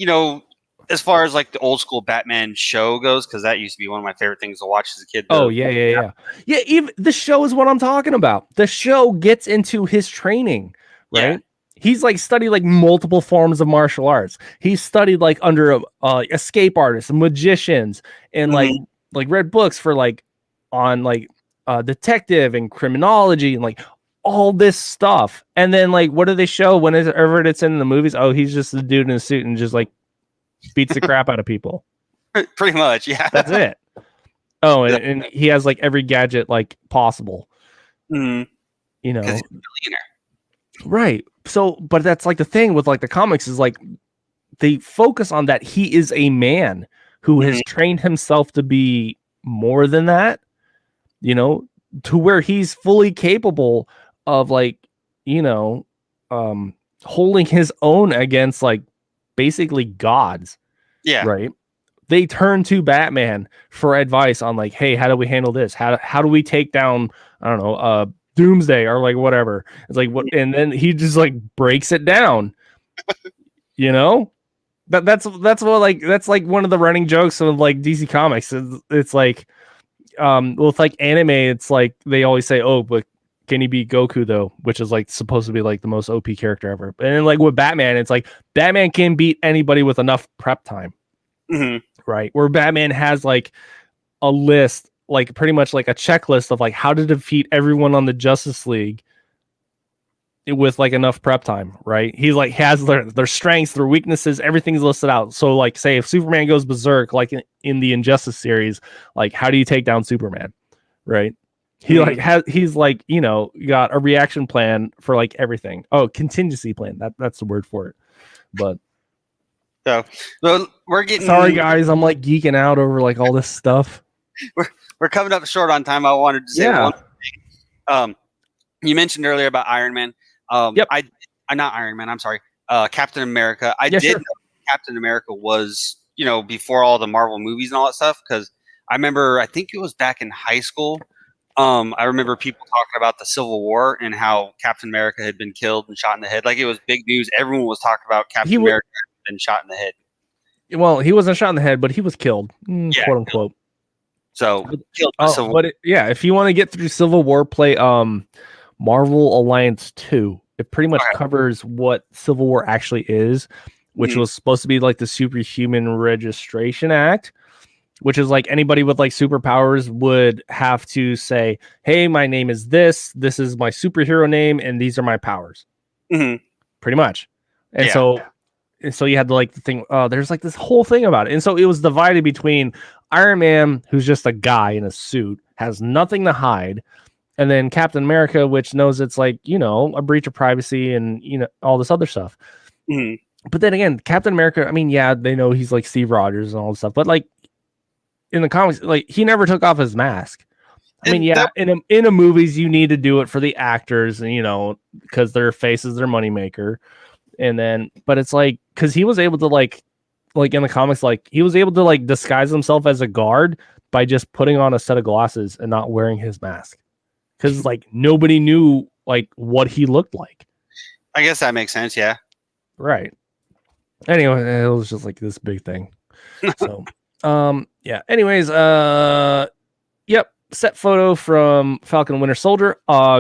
as far as like the old school Batman show goes, because that used to be one of my favorite things to watch as a kid. Yeah. Even the show is what I'm talking about. The show gets into his training, right? Yeah. He's like studied like multiple forms of martial arts. He's studied like under escape artists, magicians, and like read books for like on like detective and criminology and like all this stuff. And then like, what do they show whenever it's in the movies? Oh, he's just a dude in a suit and just like beats the crap out of people. Pretty much, yeah. That's it. Oh, and he has like every gadget like possible. Mm-hmm. You know, Because he's a billionaire. right. So, but that's like the thing with like the comics is like they focus on that he is a man who has trained himself to be more than that, to where he's fully capable of like, holding his own against like basically gods. Yeah. Right. They turn to Batman for advice on like, hey, how do we handle this? How do we take down, I don't know, Doomsday or like whatever. It's like what, and then he just like breaks it down. That's what like that's like one of the running jokes of like DC Comics. It's like with like anime, it's like they always say, oh, but can he beat Goku though? Which is like supposed to be like the most OP character ever. And then like with Batman, it's like Batman can beat anybody with enough prep time. Right, where Batman has like a list, like pretty much like a checklist of like how to defeat everyone on the Justice League with like enough prep time, right? He like has their strengths, their weaknesses, everything's listed out. So like say if Superman goes berserk like in the Injustice series, like how do you take down Superman, right? He like he's like, got a reaction plan for like everything. Oh, contingency plan. That's the word for it. But so we're getting. Sorry, guys. I'm like geeking out over like all this stuff. We're coming up short on time. I wanted to say one thing. You mentioned earlier about Iron Man. Yep. I not Iron Man. I'm sorry. Captain America. I did know Captain America was before all the Marvel movies and all that stuff, because I remember I think it was back in high school. I remember people talking about the Civil War and how Captain America had been killed and shot in the head. Like it was big news. Everyone was talking about Captain America and shot in the head. Well, he wasn't shot in the head, but he was killed, quote unquote. So, if you want to get through Civil War, play Marvel Alliance 2. It pretty much covers what Civil War actually is, which was supposed to be like the Superhuman Registration Act, which is like anybody with like superpowers would have to say, hey, my name is this is my superhero name, and these are my powers. Pretty much. And so you had to like the thing, there's like this whole thing about it. And so it was divided between Iron Man, who's just a guy in a suit, has nothing to hide, and then Captain America, which knows it's like, a breach of privacy and, all this other stuff. But then again, Captain America, I mean, yeah, they know he's like Steve Rogers and all this stuff, but like in the comics, like he never took off his mask. I mean, yeah, in the movies, you need to do it for the actors, and because their face is their moneymaker. And then, but it's like, because he was able to like in the comics, like he was able to like disguise himself as a guard by just putting on a set of glasses and not wearing his mask, because like nobody knew like what he looked like. I guess that makes sense. Yeah. Right. Anyway, it was just like this big thing. So, yeah. Anyways, yep. Set photo from Falcon and Winter Soldier.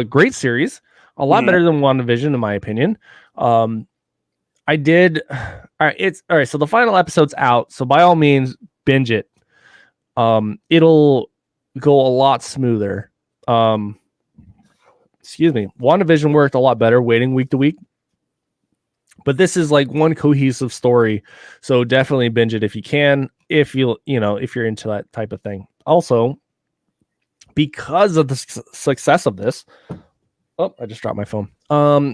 Great series. A lot better than WandaVision, in my opinion. I did. All right. So the final episode's out. So by all means, binge it. It'll go a lot smoother. Excuse me. WandaVision worked a lot better waiting week to week. But this is like one cohesive story. So definitely binge it if you can, if you're into that type of thing. Also, because of the success of this, oh, I just dropped my phone.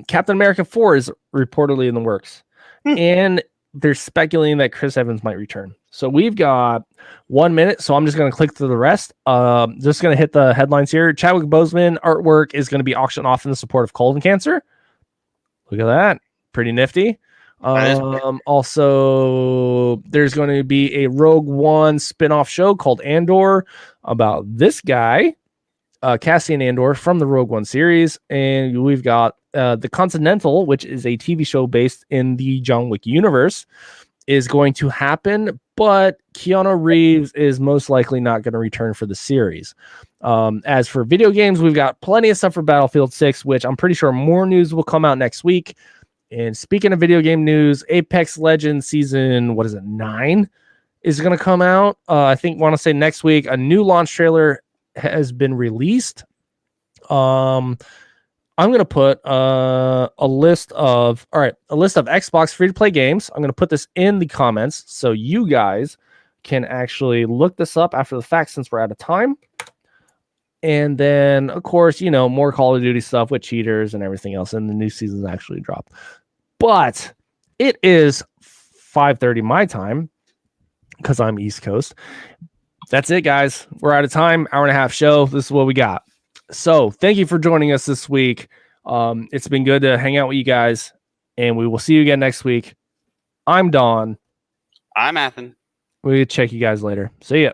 Captain America 4 is reportedly in the works, and they're speculating that Chris Evans might return. So we've got 1 minute, so I'm just going to click through the rest. Just going to hit the headlines here. Chadwick Boseman artwork is going to be auctioned off in the support of colon cancer. Look at that. Pretty nifty. Also, there's going to be a Rogue One spin-off show called Andor about this guy. Cassian Andor from the Rogue One series, and we've got the Continental, which is a TV show based in the John Wick universe, is going to happen, but Keanu Reeves is most likely not going to return for the series. As for video games, we've got plenty of stuff for Battlefield 6, which I'm pretty sure more news will come out next week. And speaking of video game news, Apex Legends season, 9 is going to come out. I want to say next week. A new launch trailer has been released. I'm going to put a list of Xbox free-to-play games. I'm going to put this in the comments so you guys can actually look this up after the fact since we're out of time. And then, of course, more Call of Duty stuff with cheaters and everything else. And the new season's actually dropped. But it is 5:30 my time because I'm East Coast. That's it, guys. We're out of time. Hour and a half show. This is what we got. So thank you for joining us this week. It's been good to hang out with you guys. And we will see you again next week. I'm Don. I'm Athen. We'll check you guys later. See ya.